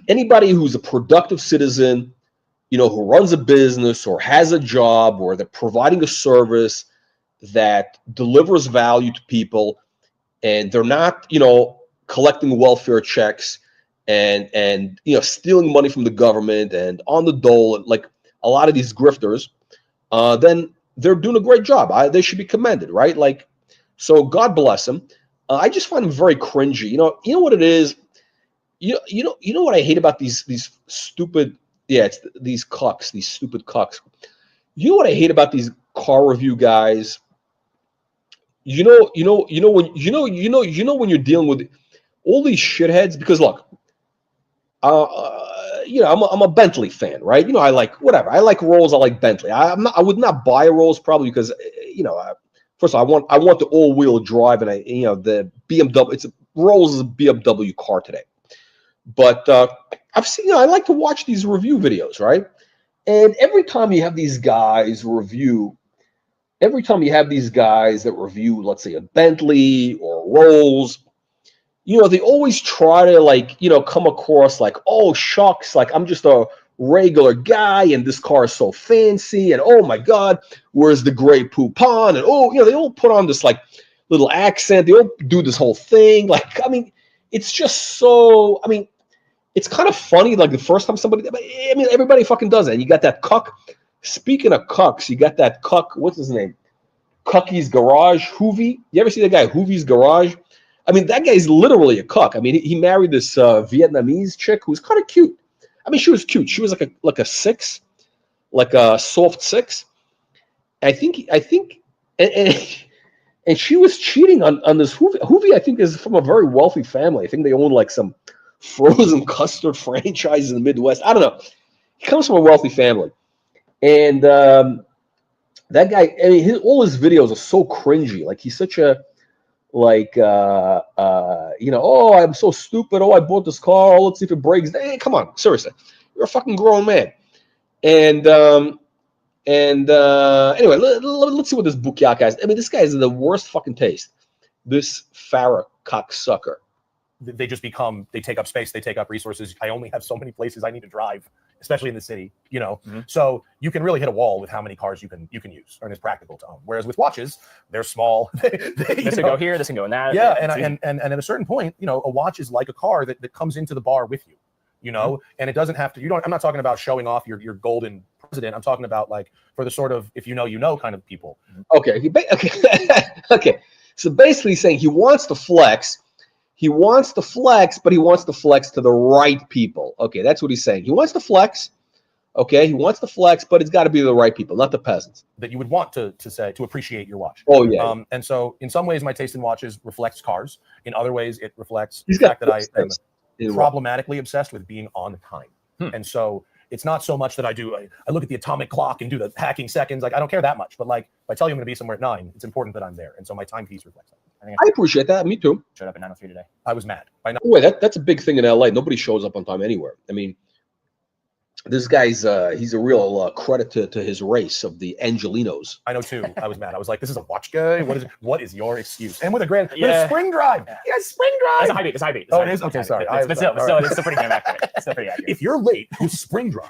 Speaker 1: Anybody who's a productive citizen, who runs a business or has a job or they're providing a service that delivers value to people, and they're not, collecting welfare checks and stealing money from the government and on the dole, like a lot of these grifters, then they're doing a great job. They should be commended, right? Like, so God bless them. I just find them very cringy. You know what it is. You know what I hate about these stupid. Yeah, it's these cucks, these stupid cucks. You know what I hate about these car review guys. When you're dealing with all these shitheads, because look, I'm a Bentley fan, right? I like whatever. I like Rolls. I like Bentley. I would not buy a Rolls probably because first of all, I want the all-wheel drive, and the BMW. Rolls is a BMW car today, but I've seen. I like to watch these review videos, right? And every time you have these guys review. Every time you have these guys that review, let's say, a Bentley or a Rolls, they always try to come across like, oh shucks, like I'm just a regular guy and this car is so fancy and oh my God, where's the gray poupon? And they all put on this like little accent. They all do this whole thing. Like, I mean, it's just so, I mean, it's kind of funny. Like the first time everybody fucking does it. And you got that cuck. Speaking of cucks, you got that cuck. What's his name? Cucky's Garage, Hoovy. You ever see that guy, Hoovy's Garage? I mean, that guy's literally a cuck. I mean, he married this Vietnamese chick who's kind of cute. I mean, she was cute. She was like a 6, like a soft 6. I think, and she was cheating on this Hoovy. Hoovy, I think, is from a very wealthy family. I think they own like some frozen custard franchise in the Midwest. I don't know. He comes from a wealthy family. And that guy, I mean, all his videos are so cringy. Like he's such a, oh, I'm so stupid. Oh, I bought this car. Oh, let's see if it breaks. Hey, come on, seriously, you're a fucking grown man. And anyway, let's see what this Bukiak guy is. I mean, this guy is the worst fucking taste. This Farah cocksucker.
Speaker 8: They just they take up space, they take up resources. I only have so many places I need to drive, especially in the city, So you can really hit a wall with how many cars you can use, and it's practical to own. Whereas with watches, they're small.
Speaker 9: This can go here, this can go in that.
Speaker 8: Yeah, and at a certain point, a watch is like a car that comes into the bar with you, and it doesn't have to. I'm not talking about showing off your golden president. I'm talking about like for the sort of if you know kind of people.
Speaker 1: Okay. Okay. So basically, saying he wants to flex. He wants to flex, but he wants to flex to the right people. Okay, that's what he's saying. He wants to flex. Okay, he wants to flex, but it's got to be the right people, not the peasants.
Speaker 8: That you would want to appreciate your watch.
Speaker 1: Oh, yeah.
Speaker 8: And so in some ways, my taste in watches reflects cars. In other ways, it reflects the fact that I am problematically obsessed with being on time. And so it's not so much that I look at the atomic clock and do the hacking seconds. Like, I don't care that much. But like, if I tell you I'm going to be somewhere at 9, it's important that I'm there. And so my timepiece reflects that.
Speaker 1: I appreciate that. Me too.
Speaker 9: Showed up at 9:03 today.
Speaker 8: I was mad.
Speaker 1: Wait, that's a big thing in LA. Nobody shows up on time anywhere. I mean, this guy's he's a real credit to his race of the Angelinos.
Speaker 8: I know too. I was mad. I was like, this is a watch guy. What is your excuse? And with a spring drive. Yeah, spring drive.
Speaker 9: It's a high beat. It's high beat.
Speaker 8: Oh, it is? Okay, sorry.
Speaker 9: But still, it's still pretty damn accurate. It's still pretty accurate.
Speaker 8: If you're late, you spring drive.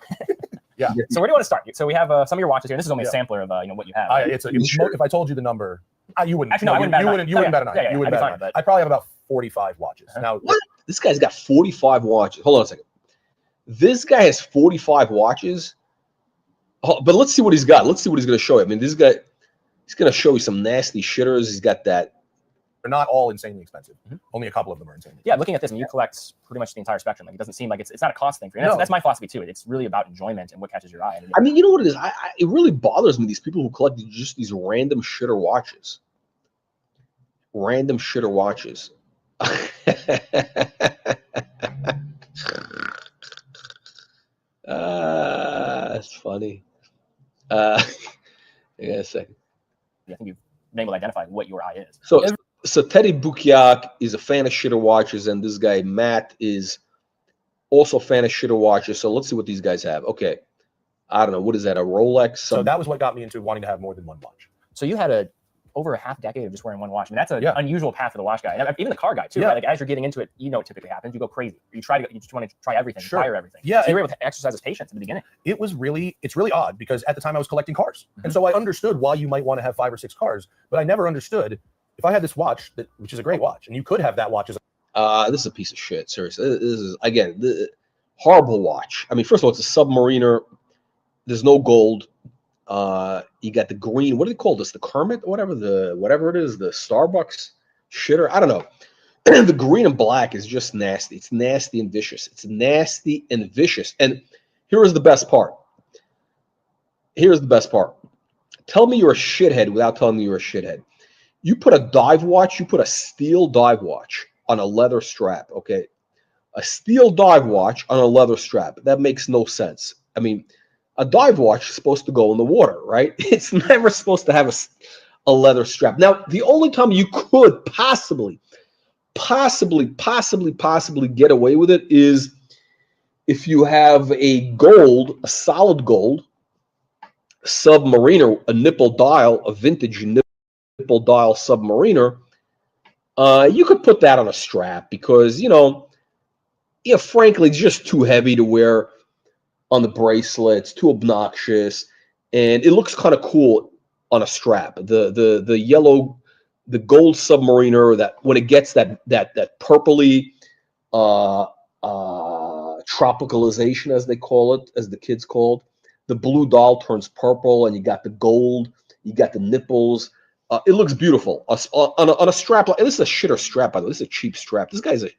Speaker 8: Yeah.
Speaker 9: So where do you want to start? So we have some of your watches here. This is only a sampler of what you have.
Speaker 8: If I told you the number, you wouldn't.
Speaker 9: Actually, no,
Speaker 8: you wouldn't bet on it. You wouldn't bet on it. I probably have about 45 watches. Now,
Speaker 1: what? This guy's got 45 watches. Hold on a second. This guy has 45 watches. Oh, but let's see what he's got. Let's see what he's going to show you. I mean, this guy, he's going to show you some nasty shitters. He's got that.
Speaker 8: They're not all insanely expensive. Only a couple of them are insanely expensive.
Speaker 9: Yeah, looking at this, and you collect pretty much the entire spectrum. Like, it doesn't seem like it's not a cost thing for you. That's my philosophy too. It's really about enjoyment and what catches your eye.
Speaker 1: I mean, you know what it is? It really bothers me, these people who collect just these random shitter watches. random shitter watches. That's funny. Hang on a second.
Speaker 9: I think you've been able to identify what your eye is.
Speaker 1: So Teddy Bukiak is a fan of shitter watches, and this guy Matt is also a fan of shitter watches. So let's see what these guys have. Okay, I don't know, what is that? A Rolex?
Speaker 8: So that was what got me into wanting to have more than one watch.
Speaker 9: So you had over a half decade of just wearing one watch. I mean, that's an unusual path for the watch guy. And even the car guy too, right? Like as you're getting into it, you know what typically happens. You go crazy. You just want to try everything, acquire everything.
Speaker 8: Yeah.
Speaker 9: So you were able to exercise his patience in the beginning.
Speaker 8: It's really odd because at the time I was collecting cars. And so I understood why you might want to have 5 or 6 cars, but I never understood if I had this watch, which is a great watch, and you could have that watch as
Speaker 1: this is a piece of shit. Seriously. This is, again, the horrible watch. I mean, first of all, it's a Submariner. There's no gold. You got the green. What do they call this? The Kermit, whatever it is, the Starbucks shitter. I don't know. The green and black is just nasty. It's nasty and vicious. It's nasty and vicious. And here is the best part. Here's the best part. Tell me you're a shithead without telling me you're a shithead. You put a dive watch. You put a steel dive watch on a leather strap. Okay, a steel dive watch on a leather strap. That makes no sense. I mean, a dive watch is supposed to go in the water, right? It's never supposed to have a leather strap. Now, the only time you could possibly get away with it is if you have a solid gold Submariner, a nipple dial, a vintage nipple dial Submariner. You could put that on a strap because, frankly, it's just too heavy to wear on the bracelets, too obnoxious, and it looks kind of cool on a strap. The yellow, the gold Submariner, that when it gets that purpley tropicalization, as they call it, as the kids called, the blue dial turns purple, and you got the gold, you got the nipples. It looks beautiful on a strap. This is a shitter strap, by the way. This is a cheap strap. This guy's a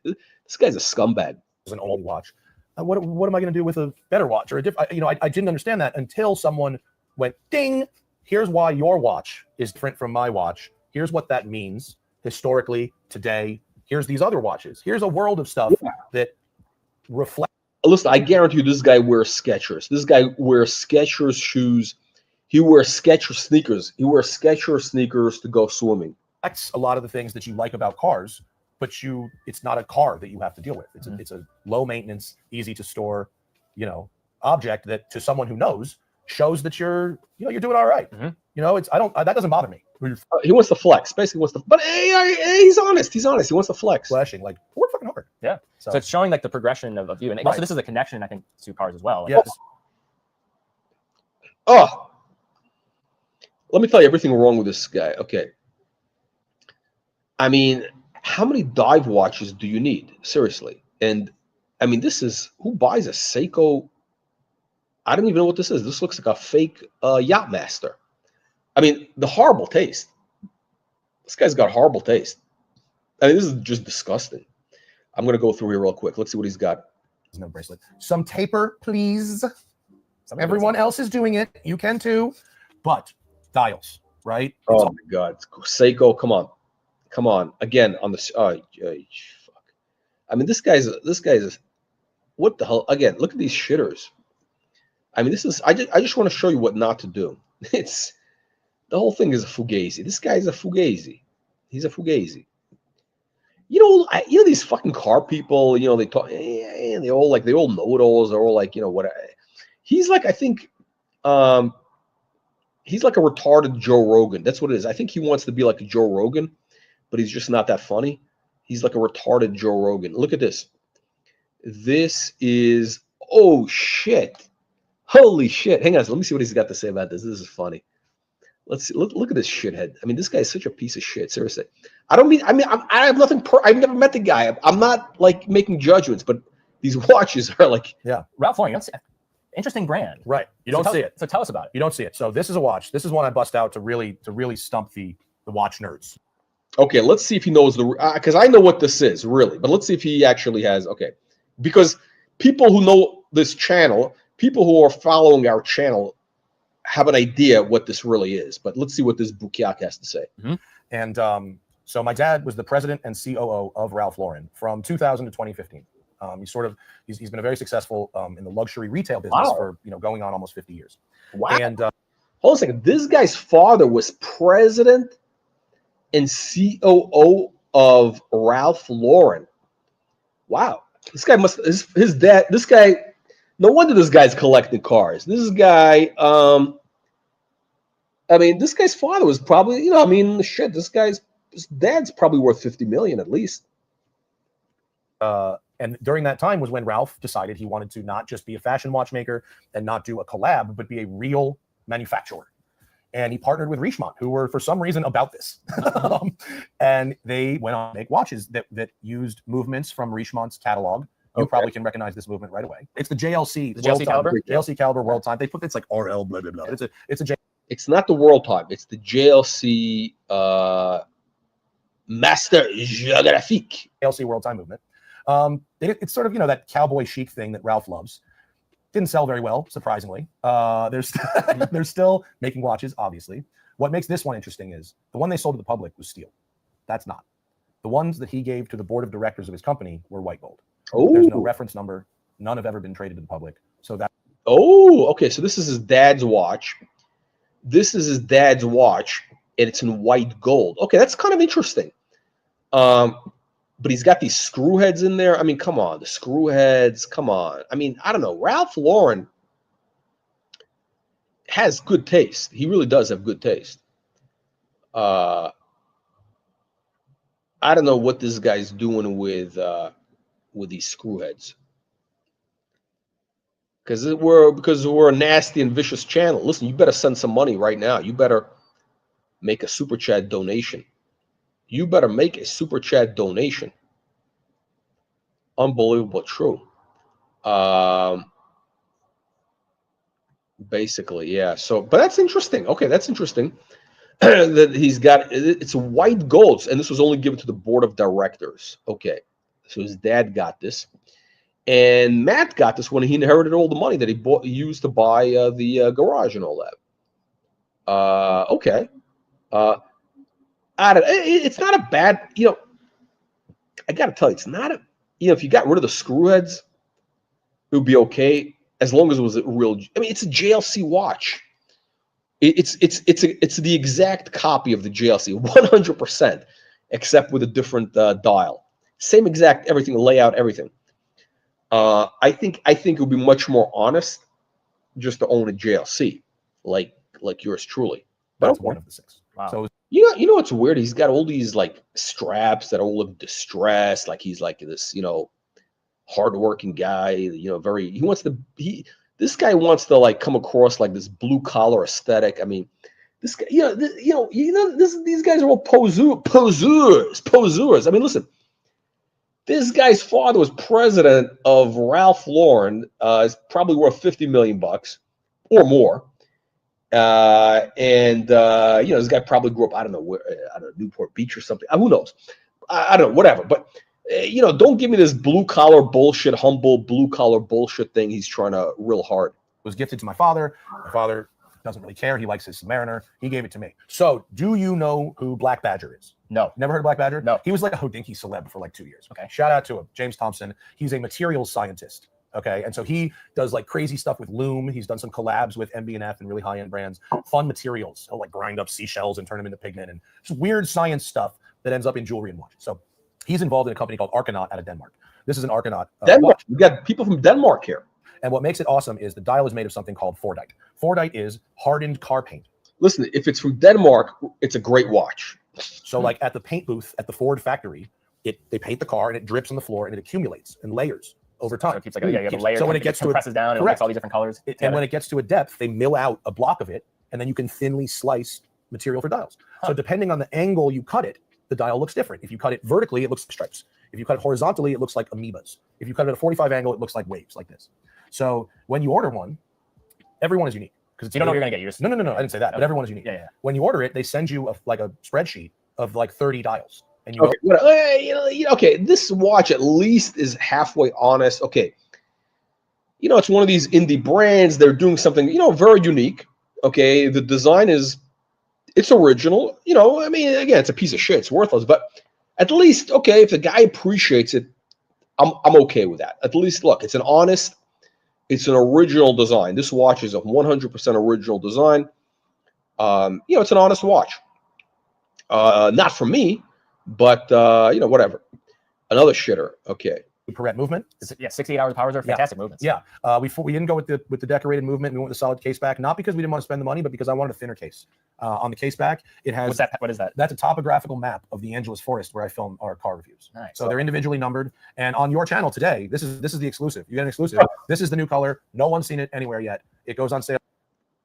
Speaker 1: scumbag.
Speaker 8: It's an old watch. What am I going to do with a better watch or a different? I didn't understand that until someone went ding. Here's why your watch is different from my watch. Here's what that means historically today. Here's these other watches. Here's a world of stuff that reflects.
Speaker 1: Listen, I guarantee you, this guy wears Skechers. This guy wears Skechers shoes. He wears Skechers sneakers. He wears Skechers sneakers to go swimming.
Speaker 8: That's a lot of the things that you like about cars. But it's not a car that you have to deal with. It's a low maintenance, easy to store, object that to someone who knows shows that you're doing all right. That doesn't bother me.
Speaker 1: He wants to flex, basically but he's honest. He's honest. He wants to flex.
Speaker 8: Flashing, like work fucking hard.
Speaker 9: Yeah. So it's showing like the progression of you, and also this is a connection, I think, to cars as well.
Speaker 8: Yes.
Speaker 1: Oh, let me tell you everything wrong with this guy. Okay. I mean, how many dive watches do you need? Seriously. And I mean, who buys a Seiko? I don't even know what this is. This looks like a fake Yachtmaster. I mean, the horrible taste. This guy's got horrible taste. I mean, this is just disgusting. I'm going to go through here real quick. Let's see what he's got.
Speaker 8: There's no bracelet. Some taper, please. Everyone else is doing it. You can too. But dials, right?
Speaker 1: Oh, my God. Seiko, come on. Come on, again on the fuck. I mean, this guy's what the hell? Again, look at these shitters. I mean, I just want to show you what not to do. It's the whole thing is a fugazi. This guy's a fugazi. He's a fugazi. These fucking car people. They talk. And they all know-it-alls. They're all like, what? He's like, I think, he's like a retarded Joe Rogan. That's what it is. I think he wants to be like a Joe Rogan. But he's just not that funny. He's like a retarded Joe Rogan. Look at this. This is, oh, shit. Holy shit. Hang on. Let me see what he's got to say about this. This is funny. Let's see. Look at this shithead. I mean, this guy's such a piece of shit. Seriously. I have nothing. I've never met the guy. I'm not like making judgments, but these watches are like.
Speaker 8: Yeah.
Speaker 9: Ralph Lauren. Interesting brand.
Speaker 8: Right. You don't see it.
Speaker 9: So tell us about it.
Speaker 8: You don't see it. So this is a watch. This is one I bust out to really stump the watch nerds.
Speaker 1: Okay, let's see if he knows because I know what this is, really. But let's see if he actually has, okay. Because people who know this channel, people who are following our channel have an idea what this really is. But let's see what this Bukiak has to say.
Speaker 8: Mm-hmm. And So my dad was the president and COO of Ralph Lauren from 2000 to 2015. He's been a very successful in the luxury retail business for going on almost 50 years.
Speaker 1: Wow.
Speaker 8: And
Speaker 1: hold on a second. This guy's father was president and COO of Ralph Lauren. Wow. This guy must his dad. This guy. No wonder this guy's collecting cars. This guy. I mean, this guy's father was probably. I mean, shit. His dad's probably worth $50 million at least.
Speaker 8: And during that time was when Ralph decided he wanted to not just be a fashion watchmaker and not do a collab, but be a real manufacturer. And he partnered with Richemont, who were for some reason about this. And they went on to make watches that used movements from Richemont's catalog. You probably can recognize this movement right away. It's the JLC,
Speaker 9: the JLC caliber,
Speaker 8: JLC caliber world time. They put it's like RL blah blah blah.
Speaker 1: It's not the world time. It's the JLC Master Géographique.
Speaker 8: JLC world time movement. It's sort of that cowboy chic thing that Ralph loves. Didn't sell very well, surprisingly. They're still making watches, obviously. What makes this one interesting is the one they sold to the public was steel. That's not. The ones that he gave to the board of directors of his company were white gold.
Speaker 1: Oh.
Speaker 8: There's no reference number. None have ever been traded to the public. So that.
Speaker 1: Oh, okay. So this is his dad's watch. This is his dad's watch, and it's in white gold. Okay, that's kind of interesting. But he's got these screw heads in there. I mean, come on, the screw heads. Come on. I mean, I don't know. Ralph Lauren has good taste. He really does have good taste. I don't know what this guy's doing with these screw heads. Because we're a nasty and vicious channel. Listen, you better send some money right now. You better make a super chat donation. You better make a super chat donation. Unbelievable, true. Basically, yeah. So, but that's interesting. Okay, that's interesting. That he's got it's white golds, and this was only given to the board of directors. Okay, so his dad got this, and Matt got this when he inherited all the money that he used to buy the garage and all that. Okay. It's not a bad, I got to tell you, it's not a, if you got rid of the screw heads, it would be okay as long as it was a real, I mean, it's a JLC watch. It's the exact copy of the JLC, 100%, except with a different dial. Same exact everything, layout, everything. I think it would be much more honest just to own a JLC, like yours truly.
Speaker 8: That's one of the six.
Speaker 9: Wow.
Speaker 8: So
Speaker 1: you know what's weird? He's got all these like straps that all look distressed, like he's like this, hardworking guy. This guy wants to like come across like this blue collar aesthetic. I mean, this guy, these guys are all poseurs. I mean, listen, this guy's father was president of Ralph Lauren. Is probably worth $50 million or more. This guy probably grew up, I don't know where, Newport Beach or something. Who knows? I don't know, whatever. But don't give me this blue collar bullshit, humble blue collar bullshit thing. He's trying to real hard.
Speaker 8: It was gifted to my father. My father doesn't really care. He likes his Submariner. He gave it to me. So, do you know who Black Badger is?
Speaker 9: No.
Speaker 8: Never heard of Black Badger?
Speaker 9: No.
Speaker 8: He was like a Hodinky celeb for like 2 years.
Speaker 9: Okay.
Speaker 8: Shout out to him, James Thompson. He's a materials scientist. Okay, and so he does like crazy stuff with loom. He's done some collabs with MB&F and really high-end brands. Fun materials. He'll like grind up seashells and turn them into pigment and just weird science stuff that ends up in jewelry and watches. So he's involved in a company called Argonaut out of Denmark. This is an Argonaut
Speaker 1: Denmark. We got people from Denmark here.
Speaker 8: And what makes it awesome is the dial is made of something called Fordite. Fordite is hardened car paint.
Speaker 1: Listen, if it's from Denmark, it's a great watch.
Speaker 8: So like at the paint booth at the Ford factory, they paint the car and it drips on the floor and it accumulates in layers over time.
Speaker 9: So it keeps like you have a layer.
Speaker 8: So when it gets to
Speaker 9: presses down, and it makes all these different colors.
Speaker 8: And when it gets to a depth, they mill out a block of it, and then you can thinly slice material for dials. So depending on the angle you cut it, the dial looks different. If you cut it vertically, it looks like stripes. If you cut it horizontally, it looks like amoebas. If you cut it at a 45 angle, it looks like waves, like this. So when you order one, everyone is unique. Because
Speaker 9: you don't know what you're gonna get. You're just,
Speaker 8: no, I didn't say that. Okay. But everyone is unique.
Speaker 9: Yeah.
Speaker 8: When you order it, they send you a spreadsheet of like 30 dials. And you
Speaker 1: okay, this watch at least is halfway honest. Okay. It's one of these indie brands. They're doing something, very unique. Okay. The design is It's original. You know, I mean, again, it's a piece of shit. It's worthless. But at least, okay, if the guy appreciates it, I'm okay with that. At least, look, it's an original design. This watch is a 100% original design. You know, it's an honest watch. Not for me, but you know, whatever. Another shitter. Okay.
Speaker 9: Paret movement. Yeah, 68 hours of powers are fantastic movements.
Speaker 8: Yeah. We didn't go with the decorated movement. We went with the solid case back, not because we didn't want to spend the money, but because I wanted a thinner case. On the case back, it has.
Speaker 9: What's that? What is that?
Speaker 8: That's a topographical map of the Angeles Forest where I film our car reviews.
Speaker 9: Nice.
Speaker 8: So they're individually numbered. And on your channel today, this is the exclusive. You get an exclusive. This is the new color. No one's seen it anywhere yet. It goes on sale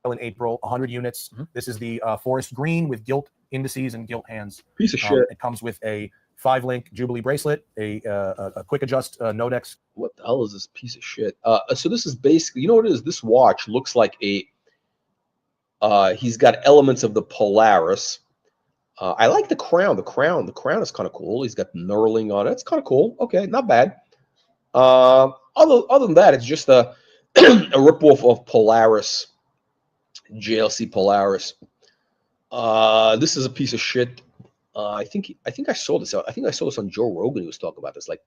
Speaker 8: in April. 100 units. This is the forest green with gilt indices and gilt hands.
Speaker 1: Piece of shit.
Speaker 8: It comes with a 5-link Jubilee bracelet, a quick adjust Nodex.
Speaker 1: What the hell is this piece of shit? So this is basically, you know what it is? This watch looks like a, he's got elements of the Polaris. I like the crown. The crown is kind of cool. He's got knurling on it. It's kind of cool. Okay, not bad. Other than that, it's just a a ripoff of Polaris, JLC Polaris. This is a piece of shit. I think I saw this out. I think I saw this on Joe Rogan. He was talking about this. Like,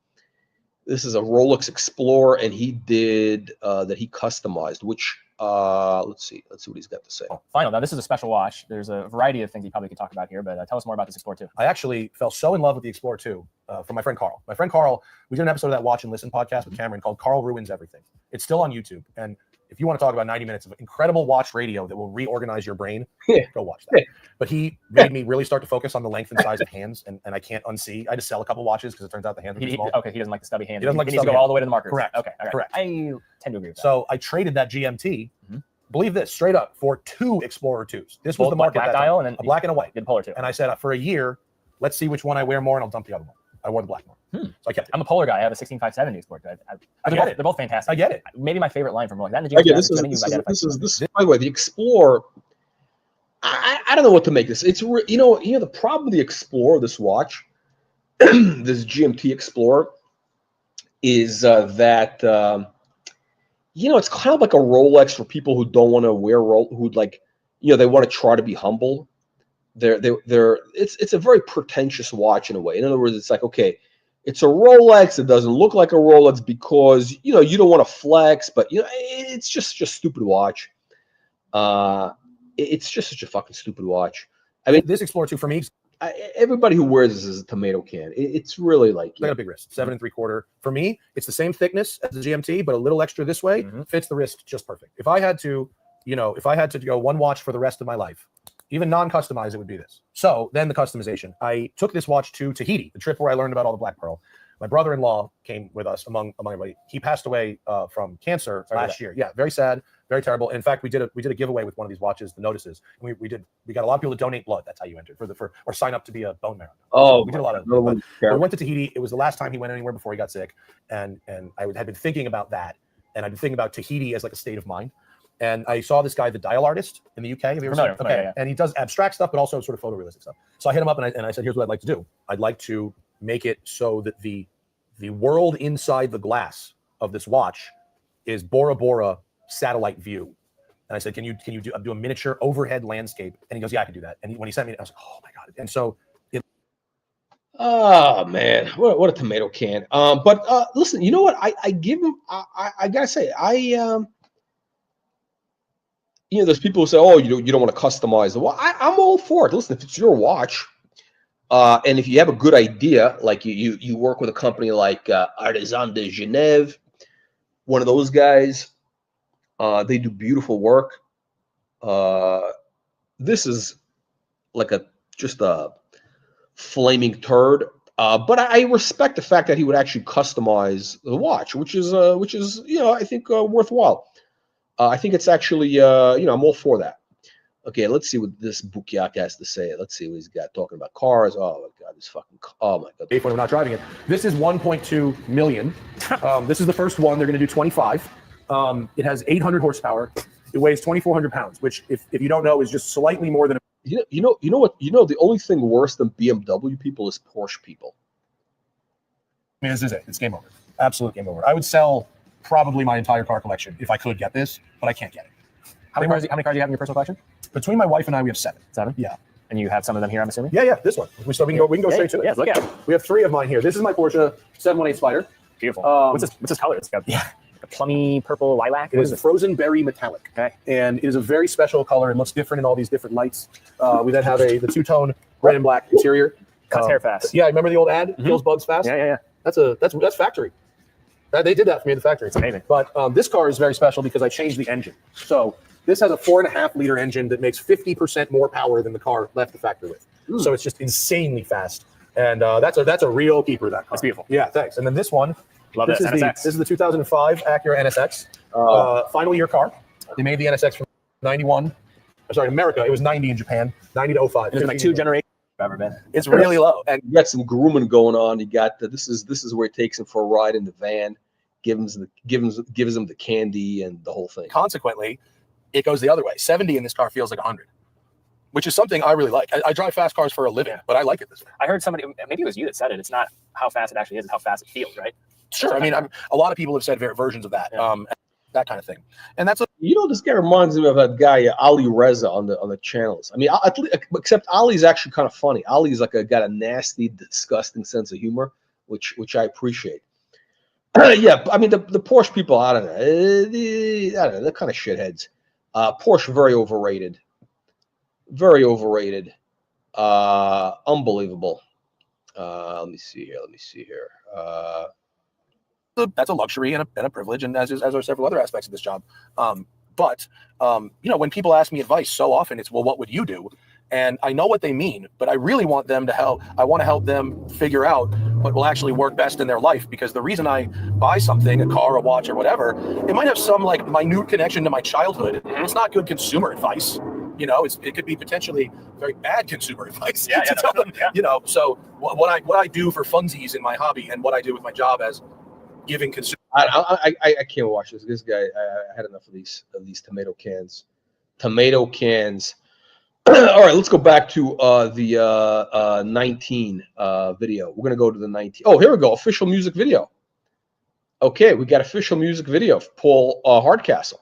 Speaker 1: this is a Rolex Explorer, and he did that. He customized. Which let's see what he's got to say.
Speaker 9: Final. Now, this is a special watch. There's a variety of things you probably could talk about here, but tell us more about this Explorer 2.
Speaker 8: I actually fell so in love with the Explorer 2 from my friend Carl. My friend Carl, we did an episode of that Watch and Listen podcast with Cameron called "Carl Ruins Everything." It's still on YouTube, and if you want to talk about 90 minutes of incredible watch radio that will reorganize your brain, go watch that. But he made me really start to focus on the length and size of hands, and I can't unsee. I just sell a couple watches because it turns out the hands are too small.
Speaker 9: Okay, he doesn't like the stubby hands.
Speaker 8: He doesn't like
Speaker 9: needs to go all the way to the markers.
Speaker 8: Correct.
Speaker 9: Okay, correct. I tend to agree with that.
Speaker 8: So I traded that GMT, believe this, straight up, for 2 Explorer 2s. This was the market.
Speaker 9: Black dial and then
Speaker 8: a black and a white.
Speaker 9: Did Polar 2.
Speaker 8: And I said, for a year, let's see which one I wear more, and I'll dump the other one. I wore the black one. So I kept it.
Speaker 9: I'm a Polar guy. I have a 16570 Explorer 2.
Speaker 8: I get it.
Speaker 9: They're both fantastic.
Speaker 8: I get it.
Speaker 9: Maybe my favorite line from Rolex. That and the
Speaker 1: I get
Speaker 9: GMT.
Speaker 1: this. By the way, the Explorer. I don't know what to make this. It's you know the problem with the Explorer, this watch, this GMT Explorer, is that you know, it's kind of like a Rolex for people who don't want to wear they want to try to be humble. It's a very pretentious watch in a way. In other words, it's like, okay, it's a Rolex. It doesn't look like a Rolex because you know you don't want to flex, but you know it's just a stupid watch. It's just such a fucking stupid watch. I mean,
Speaker 8: this Explorer 2 for me.
Speaker 1: Everybody who wears this is a tomato can. It's really like
Speaker 8: I got a big wrist, 7 3/4. For me, it's the same thickness as the GMT, but a little extra this way fits the wrist just perfect. If I had to, go one watch for the rest of my life, even non-customized, it would be this. So then the customization. I took this watch to Tahiti, the trip where I learned about all the Black Pearl. My brother-in-law came with us among everybody. He passed away from cancer last year. Yeah, very sad, very terrible. In fact, we did a giveaway with one of these watches, the notices. And we got a lot of people to donate blood. That's how you entered or sign up to be a bone marrow.
Speaker 1: Oh,
Speaker 8: so we did a lot of. We went to Tahiti. It was the last time he went anywhere before he got sick, and I had been thinking about that, and I'd been thinking about Tahiti as like a state of mind. And I saw this guy, the Dial Artist in the UK. Have you ever seen him? Okay, and he does abstract stuff, but also sort of photorealistic stuff. So I hit him up and I said, "Here's what I'd like to do. I'd like to make it so that the world inside the glass of this watch is Bora Bora satellite view." And I said, "Can you do a miniature overhead landscape?" And he goes, "Yeah, I can do that." And when he sent me, I was like, "Oh my god!" And so,
Speaker 1: oh man, what a tomato can. But listen, you know what? I give him. I gotta say, there's people who say, "Oh, you don't want to customize the watch." I'm all for it. Listen, if it's your watch. And if you have a good idea, like you work with a company like Artisan de Genève, one of those guys, they do beautiful work. This is like just a flaming turd. But I respect the fact that he would actually customize the watch, which is I think worthwhile. I think it's actually I'm all for that. Okay, let's see what this Bukiak has to say. Let's see what he's got talking about cars. Oh my god, oh my god.
Speaker 8: When we're not driving it. This is 1.2 million. This is the first one. They're going to do 25. It has 800 horsepower. It weighs 2,400 pounds, which if you don't know is just slightly more than.
Speaker 1: You know what? The only thing worse than BMW people is Porsche people.
Speaker 8: I mean, this is it. It's game over. Absolute game over. I would sell probably my entire car collection if I could get this, but I can't get it.
Speaker 9: How many cars do you have in your personal collection?
Speaker 8: Between my wife and I, we have 7.
Speaker 9: 7?
Speaker 8: Yeah.
Speaker 9: And you have some of them here, I'm assuming?
Speaker 8: Yeah, this one. So we can go straight to it.
Speaker 9: Yeah, look at it.
Speaker 8: We have 3 of mine here. This is my Porsche 718 Spider.
Speaker 9: Beautiful. What's this color? It's got like a plummy purple lilac.
Speaker 8: It is a frozen berry metallic.
Speaker 9: Okay.
Speaker 8: And it is a very special color. It looks different in all these different lights. We then have the two-tone red and black interior.
Speaker 9: Cuts hair fast.
Speaker 8: Yeah, remember the old ad? Kills bugs fast?
Speaker 9: Yeah.
Speaker 8: That's factory. They did that for me in the factory.
Speaker 9: It's amazing.
Speaker 8: But this car is very special because I changed the engine. So this has a 4.5-liter engine that makes 50% more power than the car left the factory with. So it's just insanely fast. And that's a real keeper, that car.
Speaker 9: That's beautiful.
Speaker 8: Yeah, thanks. And then this one,
Speaker 9: Love
Speaker 8: this
Speaker 9: that.
Speaker 8: is the 2005 Acura NSX. Final year car. They made the NSX from 91. Sorry, America. It was 90 in Japan. 90 to 05.
Speaker 9: There's been like 2 generations I've ever been.
Speaker 8: It's really low.
Speaker 1: And you got some grooming going on. You got this is where it takes him for a ride in the van, gives him the candy and the whole thing.
Speaker 8: Consequently, it goes the other way. 70 in this car feels like 100, which is something I really like. I drive fast cars for a living, but I like it this way.
Speaker 9: I heard somebody, maybe it was you that said it. It's not how fast it actually is; it's how fast it feels, right?
Speaker 8: Sure. I mean, a lot of people have said versions of that, that kind of thing. And that's
Speaker 1: this guy reminds me of that guy Ali Reza on the channels. I mean, except Ali's actually kind of funny. Ali's like got a nasty, disgusting sense of humor, which I appreciate. Yeah, I mean the Porsche people, I don't know, they're kind of shitheads. Porsche very overrated, unbelievable. Let me see here.
Speaker 8: That's a luxury and a privilege, and as are several other aspects of this job. But when people ask me advice, so often it's, well, what would you do? And I know what they mean, but I really want them to help. I want to help them figure out what will actually work best in their life. Because the reason I buy something, a car, a watch, or whatever, it might have some like minute connection to my childhood. It's not good consumer advice. It could be potentially very bad consumer advice. So what I do for funsies in my hobby and what I do with my job as giving consumer.
Speaker 1: I can't watch this. This guy, I had enough of these tomato cans. All right, let's go back to the 19 video. We're gonna go to the 19. Oh, here we go. Official music video. Okay, we got official music video of Paul Hardcastle.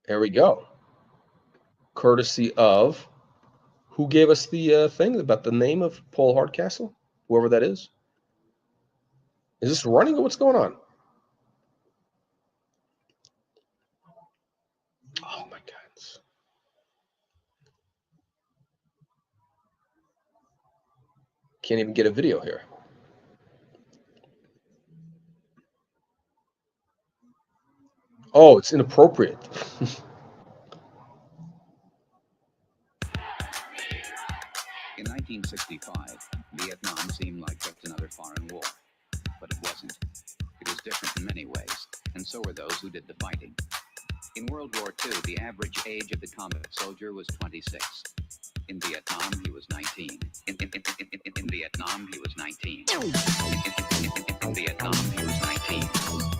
Speaker 1: There we go. Courtesy of who gave us the thing about the name of Paul Hardcastle? Whoever that is. Is this running or what's going on? Oh my God. Can't even get a video here. Oh, it's inappropriate.
Speaker 3: In 1965, Vietnam seemed like just another foreign war. But it wasn't. It was different in many ways, and so were those who did the fighting. In World War II, the average age of the combat soldier was 26. In Vietnam, he was 19. In Vietnam, he was 19. In Vietnam, he was 19.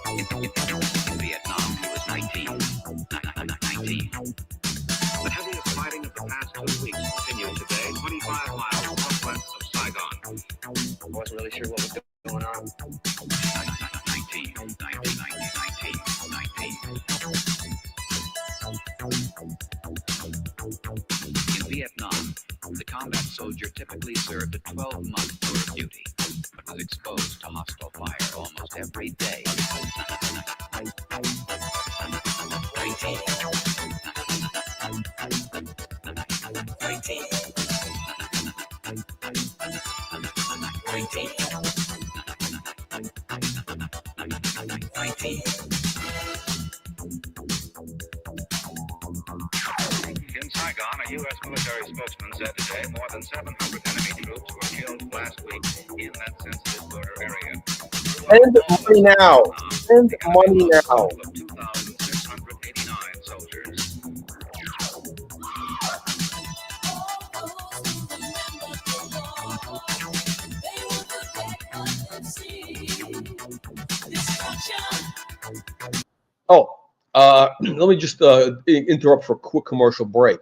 Speaker 3: In Vietnam, he was 19. 19. The heaviest fighting of the past 2 weeks continued today, 25 miles northwest of Saigon. I wasn't really sure what was going on. 19. In Vietnam, the combat soldier typically served a 12-month tour of duty, but was exposed to hostile fire almost every day. 19. In Saigon, a U.S. military spokesman said today more than 700 enemy troops were killed last week in that sensitive border area.
Speaker 1: Send money now. Send money now.
Speaker 3: 2,689 soldiers.
Speaker 1: Oh, let me just interrupt for a quick commercial break.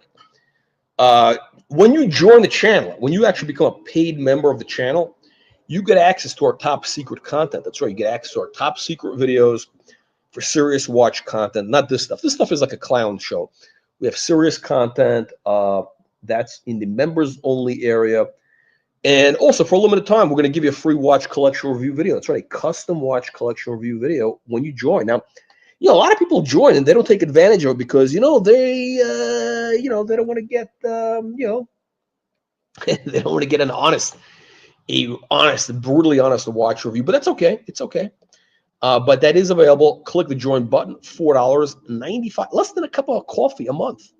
Speaker 1: When you join the channel, when you actually become a paid member of the channel, you get access to our top secret content. That's right. You get access to our top secret videos. for serious watch content. Not this stuff. This stuff is like a clown show. We have serious content that's in the members only area. And also for a limited time, we're going to give you a free watch collection review video. That's right, a custom watch collection review video when you join. Now, a lot of people join and they don't take advantage of it because, they don't want to get, they don't want to get an brutally honest watch review. But that's okay. It's okay. But that is available. Click the join button. $4.95, less than a cup of coffee a month.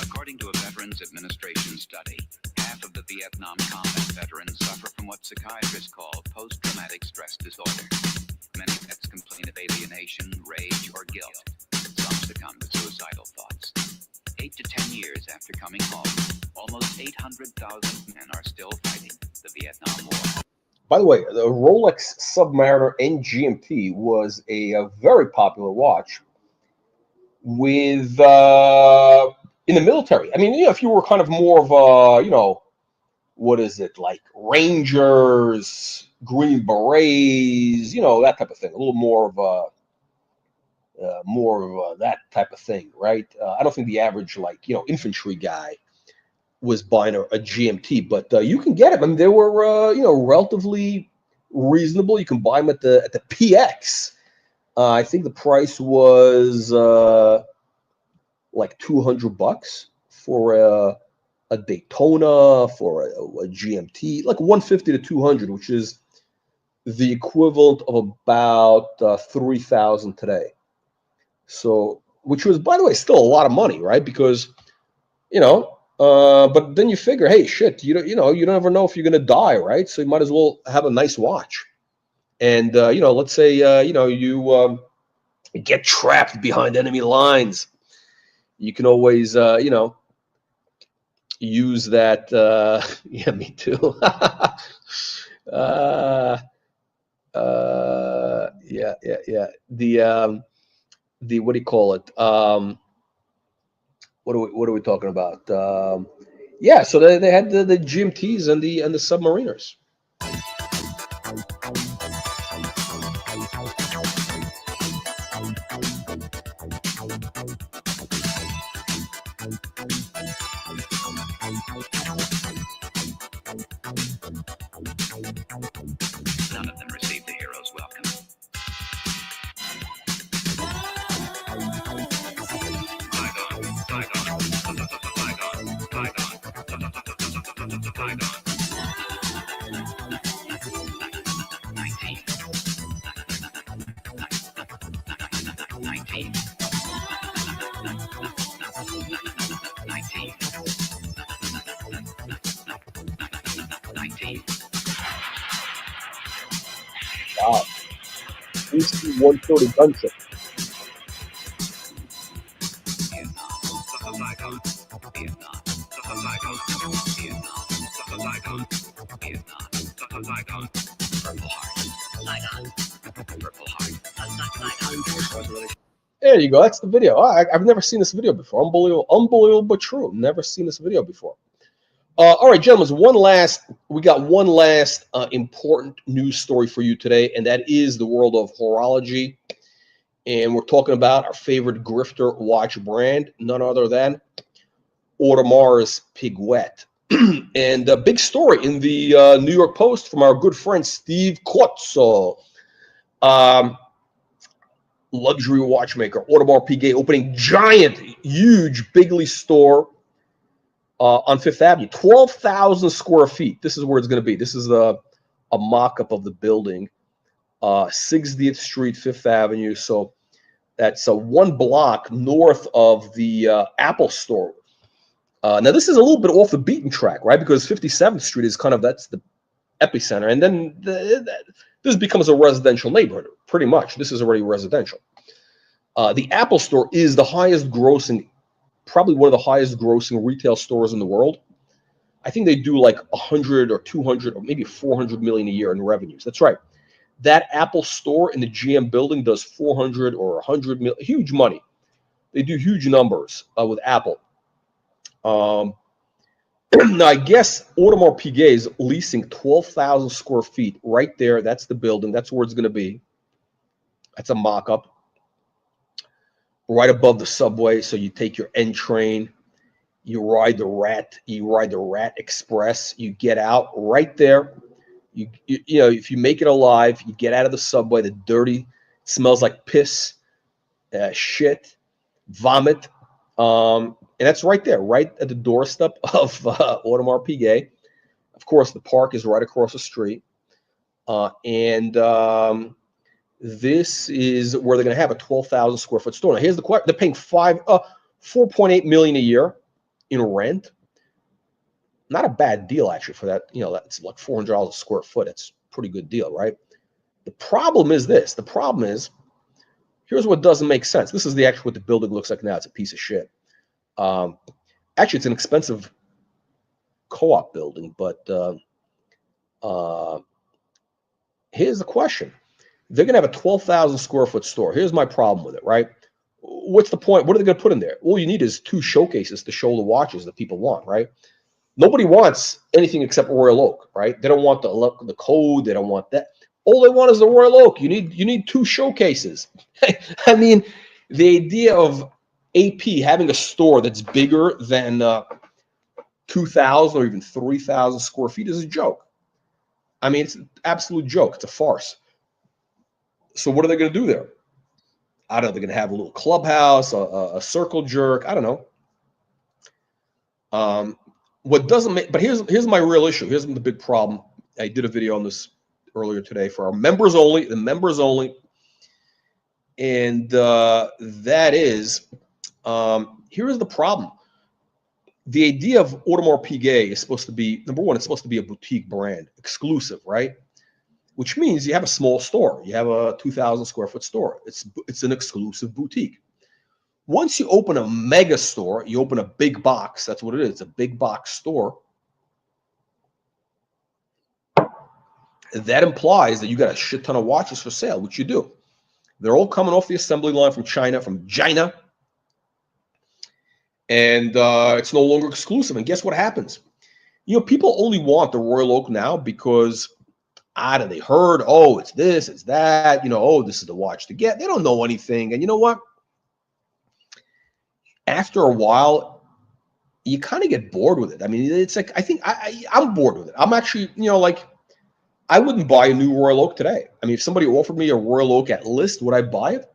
Speaker 3: According to a Veterans Administration study, half of the Vietnam combat veterans suffer from what psychiatrists call post-traumatic stress disorder. Many vets complain of alienation, rage, or guilt. Some succumb to suicidal thoughts. 8 to 10 years after coming home, almost 800,000 men are still fighting the Vietnam War.
Speaker 1: By the way, the Rolex Submariner NGMT was a very popular watch with in the military. I mean, if you were kind of more of a, what is it, like Rangers, Green Berets, that type of thing. A little more of that type of thing, right? I don't think the average, infantry guy was buying a GMT, but you can get them. I mean, they were, relatively reasonable. You can buy them at the PX. I think the price was like $200 for a Daytona, for a GMT, like 150 to 200, which is the equivalent of about 3,000 today. So, which was, by the way, still a lot of money, right? Because, but then you figure, hey, shit, you don't ever know if you're going to die, right? So you might as well have a nice watch. And, let's say, you get trapped behind enemy lines. You can always, use that. Yeah, me too. Yeah. The what do you call it? What are we talking about? Yeah, so they had the GMTs and the Submariners.
Speaker 3: None of them received the hero's welcome.
Speaker 1: Wow. AC 130 gunship. There you go. That's the video. I've never seen this video before. Unbelievable, but true. Never seen this video before. All right, gentlemen, we got one last important news story for you today, and that is the world of horology. And we're talking about our favorite grifter watch brand, none other than Audemars Piguet. And a big story in the New York Post from our good friend Steve Cozzo, luxury watchmaker, Audemars Piguet, opening giant, huge, bigly store on Fifth Avenue, 12,000 square feet. This is where it's going to be. This is a mock-up of the building, 60th Street, Fifth Avenue. So that's one block north of the Apple store. Now, this is a little bit off the beaten track, right? Because 57th Street is that's the epicenter. And then this becomes a residential neighborhood, pretty much. This is already residential. The Apple store is the highest grossing, probably one of the highest grossing retail stores in the world. I think they do like 100 or 200 or maybe 400 million a year in revenues. That's right. That Apple store in the GM building does 400 or 100 million, huge money. They do huge numbers with Apple. Now, I guess Audemars Piguet is leasing 12,000 square feet right there. That's the building. That's where it's going to be. That's a mock-up. Right above the subway. So you take your N train, you ride the Rat Express, you get out right there. You know, if you make it alive, you get out of the subway, the dirty, smells like piss, shit, vomit. And that's right there, right at the doorstep of Audemars Piguet. Of course, the park is right across the street. This is where they're going to have a 12,000 square foot store. Now, here's the question. They're paying $4.8 million a year in rent. Not a bad deal, actually, for that. You know, that's like $400 a square foot. It's a pretty good deal, right? The problem is this. The problem is, here's what doesn't make sense. This is actually what the building looks like now. It's a piece of shit. Actually, it's an expensive co-op building, but here's the question. They're going to have a 12,000 square foot store. Here's my problem with it, right? What's the point? What are they going to put in there? All you need is 2 showcases to show the watches that people want, right? Nobody wants anything except Royal Oak, right? They don't want the code. They don't want that. All they want is the Royal Oak. You need 2 showcases. I mean, the idea of AP having a store that's bigger than 2,000 or even 3,000 square feet is a joke. I mean, it's an absolute joke. It's a farce. So what are they going to do there? I don't know. They're going to have a little clubhouse, a circle jerk. I don't know. What doesn't make, but here's my real issue. Here's the big problem. I did a video on this earlier today for our members only, the members only. And that is, here's the problem. The idea of Audemars Piguet is supposed to be, number one, it's supposed to be a boutique brand, exclusive, right? Which means you have a small store. You have a 2,000 square foot store. It's an exclusive boutique. Once you open a mega store, you open a big box. That's what it is. It's a big box store. That implies that you got a shit ton of watches for sale, which you do. They're all coming off the assembly line from China, and it's no longer exclusive. And guess what happens? You know, people only want the Royal Oak now because they heard, oh, it's this, it's that, you know, oh, this is the watch to get. They don't know anything. And you know what? After a while, you kind of get bored with it. I mean, it's like, I think I'm bored with it. I'm actually, you know, like, I wouldn't buy a new Royal Oak today. I mean, if somebody offered me a Royal Oak at list, would I buy it?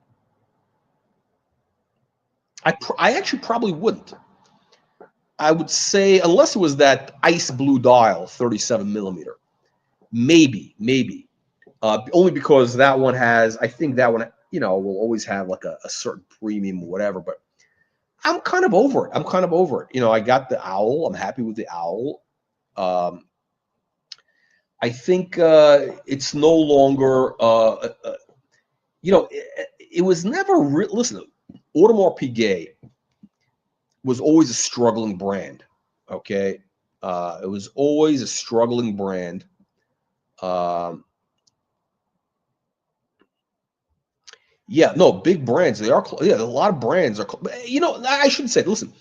Speaker 1: I actually probably wouldn't. I would say, unless it was that ice blue dial, 37 millimeter. Maybe. Only because that one has, I think that one, you know, will always have like a certain premium or whatever, but I'm kind of over it. You know, I got the owl. I'm happy with the owl. I think it's no longer, you know, it was never, listen, Audemars Piguet was always a struggling brand, okay? It was always a struggling brand. Yeah, no, big brands. They are, yeah, a lot of brands are, you know, I shouldn't say, listen,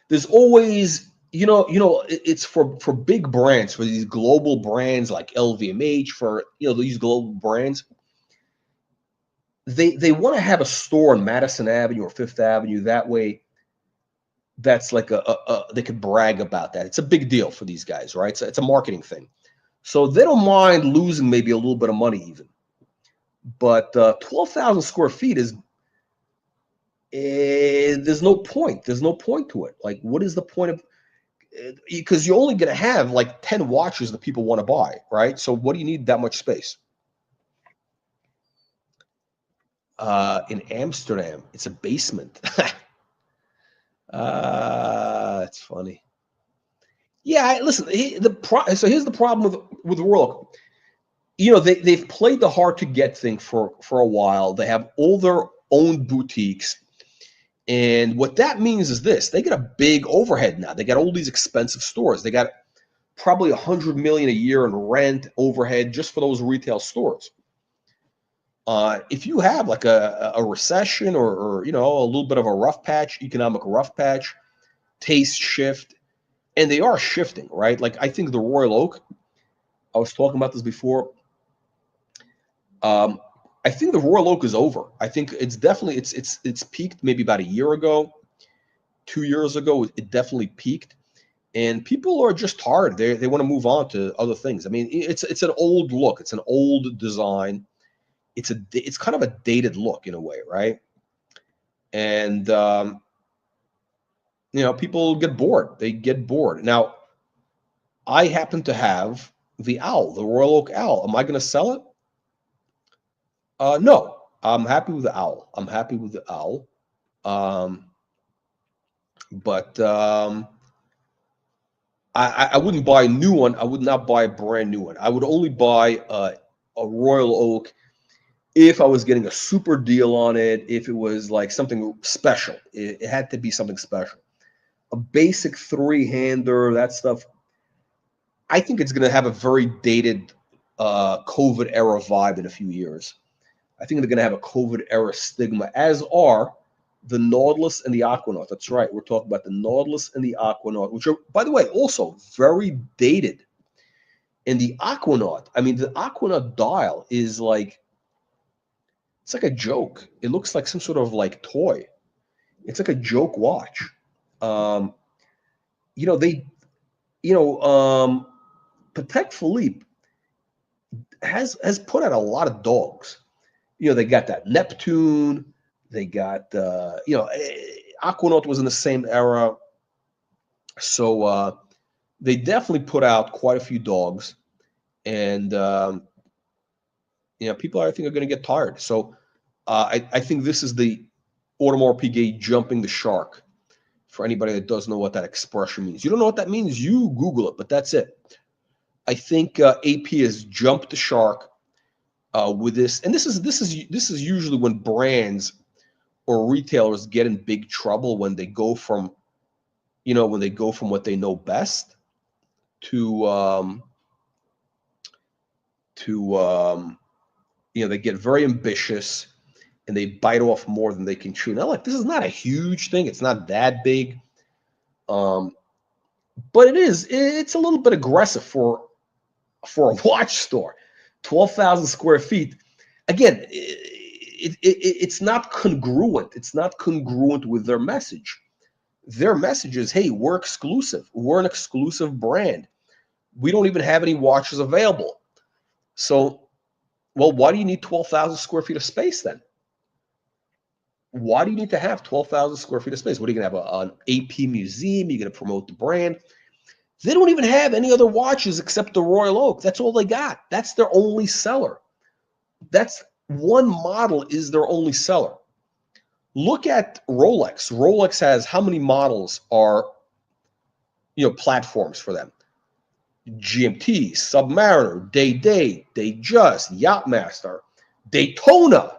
Speaker 1: there's always, you know, it's for big brands, for these global brands like LVMH, for, you know, these global brands. They want to have a store on Madison Avenue or Fifth Avenue. That way, that's like they could brag about that. It's a big deal for these guys, right? It's a marketing thing. So they don't mind losing maybe a little bit of money even. But 12,000 square feet is, there's no point. There's no point to it. Like, what is the point of, because you're only going to have like 10 watches that people want to buy, right? So what do you need that much space? In Amsterdam, it's a basement. It's funny. Yeah, listen. So here's the problem with Royal Oak. You know, they've played the hard to get thing for a while. They have all their own boutiques, and what that means is this: they get a big overhead now. They got all these expensive stores. They got probably $100 million a year in rent, overhead, just for those retail stores. If you have like a recession or you know, a little bit of a rough patch, economic rough patch, taste shift, and they are shifting, right? Like I think the Royal Oak, I was talking about this before. I think the Royal Oak is over. I think it's definitely it's peaked maybe about a year ago, 2 years ago. It definitely peaked, and people are just tired. They want to move on to other things. I mean, it's an old look. It's an old design. It's kind of a dated look in a way, right? And you know, people get bored. They get bored. Now, I happen to have the owl, the Royal Oak owl. Am I going to sell it? No. I'm happy with the owl. I'm happy with the owl. But I wouldn't buy a new one. I would not buy a brand new one. I would only buy a Royal Oak if I was getting a super deal on it, if it was like something special. It had to be something special. A basic three-hander, that stuff, I think it's going to have a very dated COVID-era vibe in a few years. I think they're going to have a COVID-era stigma, as are the Nautilus and the Aquanaut. That's right. We're talking about the Nautilus and the Aquanaut, which are, by the way, also very dated. And the Aquanaut, I mean, the Aquanaut dial is like, it's like a joke. It looks like some sort of like toy. It's like a joke watch. You know, Patek Philippe has put out a lot of dogs. You know, they got that Neptune. They got, you know, Aquanaut was in the same era. So they definitely put out quite a few dogs. And, you know, people, I think, are going to get tired. So I think this is the Audemars Piguet jumping the shark. For anybody that doesn't know what that expression means. You don't know what that means, you Google it, but that's it. I think AP has jumped the shark with this. And this is usually when brands or retailers get in big trouble, when they go from, you know, when they go from what they know best to you know, they get very ambitious and they bite off more than they can chew. Now, like, this is not a huge thing. It's not that big. But it's a little bit aggressive for a watch store. 12,000 square feet. Again, it's not congruent. It's not congruent with their message. Their message is, hey, we're exclusive. We're an exclusive brand. We don't even have any watches available. So, well, why do you need 12,000 square feet of space then? Why do you need to have 12,000 square feet of space? What are you going to have, an AP museum? You're going to promote the brand? They don't even have any other watches except the Royal Oak. That's all they got. That's their only seller. That's one model is their only seller. Look at Rolex. Rolex has how many models are, you know, platforms for them? GMT, Submariner, Day, Datejust, Yachtmaster, Daytona.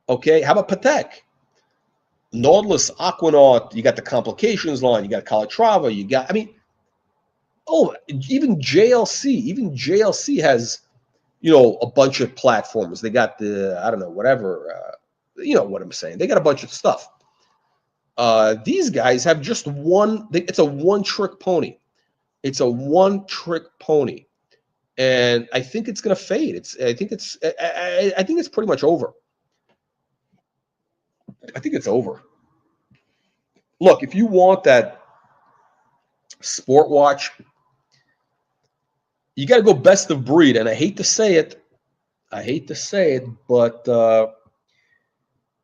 Speaker 1: Okay, how about Patek? Nautilus, Aquanaut, you got the Complications line, you got Calatrava, you got, I mean, oh, even JLC has, you know, a bunch of platforms. They got the, I don't know, whatever, you know what I'm saying. They got a bunch of stuff. These guys have just one, it's a one-trick pony. It's a one-trick pony. And I think it's going to fade. I think it's pretty much over. I think it's over. Look, if you want that sport watch, you got to go best of breed. And I hate to say it, but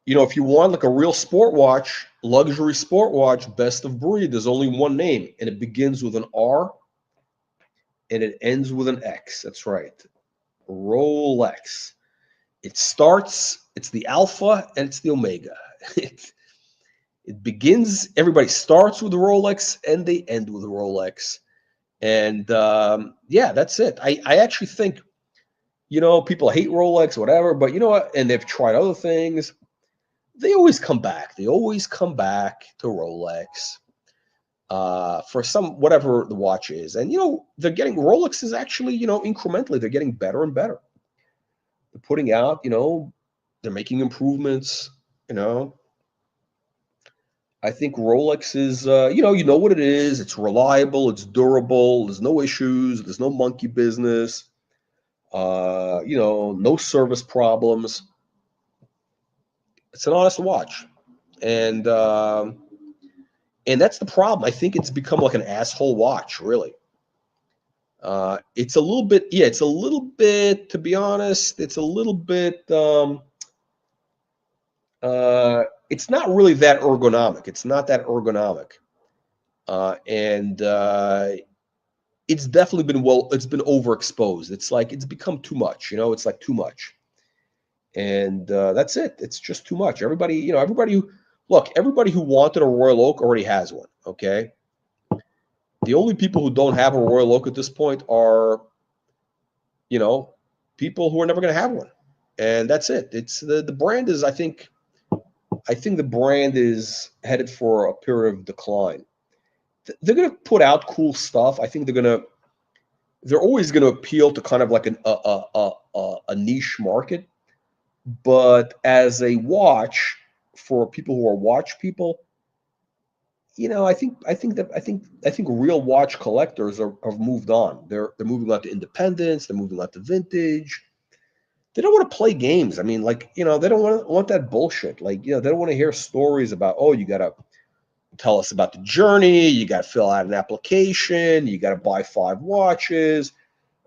Speaker 1: you know, if you want like a real sport watch, luxury sport watch, best of breed, there's only one name, and it begins with an R and it ends with an X. That's right. Rolex. It's the alpha and it's the omega. It begins, everybody starts with the Rolex and they end with the Rolex. And yeah, that's it. I actually think, you know, people hate Rolex, whatever, but you know what? And they've tried other things. They always come back. They always come back to Rolex for some, whatever the watch is. And, you know, they're getting, Rolex is actually, you know, incrementally, they're getting better and better. They're putting out, you know, they're making improvements, you know. I think Rolex is, you know what it is. It's reliable. It's durable. There's no issues. There's no monkey business. You know, no service problems. It's an honest watch, and that's the problem. I think it's become like an asshole watch, really. It's a little bit, yeah. It's a little bit, to be honest. It's a little bit. It's not really that ergonomic. It's not that ergonomic, and it's definitely been it's been overexposed. It's like it's become too much. You know, it's like too much, and that's it. It's just too much. Everybody, you know, everybody who wanted a Royal Oak already has one. Okay, the only people who don't have a Royal Oak at this point are, you know, people who are never going to have one, and that's it. It's the brand is, I think the brand is headed for a period of decline. They're going to put out cool stuff. I think they're always going to appeal to kind of like a niche market. But as a watch for people who are watch people, you know, I think real watch collectors have moved on. They're moving on to independence. They're moving on to vintage. They don't want to play games. I mean, like, you know, they don't want that bullshit. Like, you know, they don't want to hear stories about, oh, you got to tell us about the journey. You got to fill out an application. You got to buy 5 watches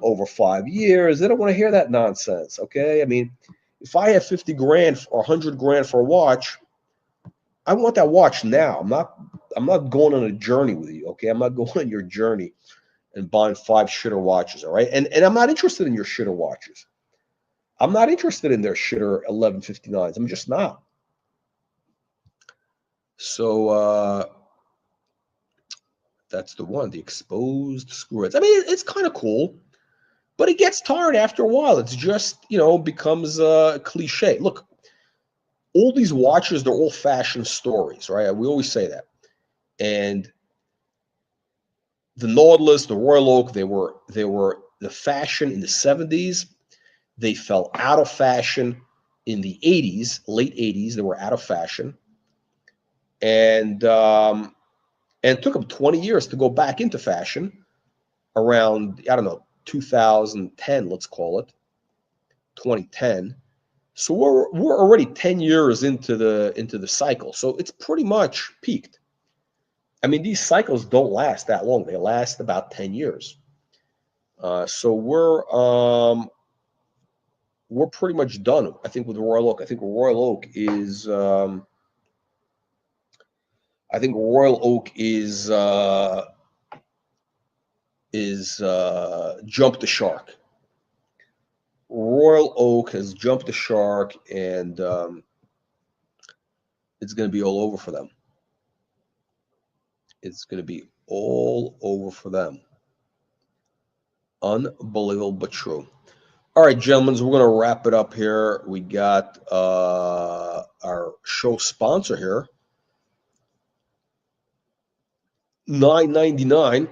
Speaker 1: over 5 years. They don't want to hear that nonsense. Okay. I mean, if I have 50 grand or 100 grand for a watch, I want that watch now. I'm not going on a journey with you. Okay. I'm not going on your journey and buying 5 shitter watches. All right. And I'm not interested in your shitter watches. I'm not interested in their shitter 1159s. I'm just not. So that's the one, the exposed screw heads. I mean, it's kind of cool, but it gets tired after a while. It's just, you know, becomes a cliche. Look, all these watches, they're all fashion stories, right? We always say that. And the Nautilus, the Royal Oak, they were the fashion in the 70s. They fell out of fashion in the 80s, late 80s. They were out of fashion. And it took them 20 years to go back into fashion around, I don't know, 2010, let's call it, 2010. So we're already 10 years into the cycle. So it's pretty much peaked. I mean, these cycles don't last that long. They last about 10 years. So we're pretty much done, I think, with the Royal Oak. I think Royal Oak is jumped the shark. Royal Oak has jumped the shark, and it's going to be all over for them. It's going to be all over for them. Unbelievable, but true. All right, gentlemen, we're going to wrap it up here. We got our show sponsor here. $9.99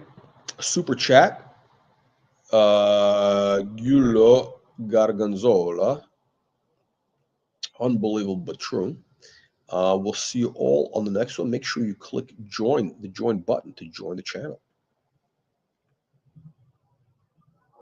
Speaker 1: super chat. Giulio Garganzola. Unbelievable, but true. We'll see you all on the next one. Make sure you click the join button to join the channel.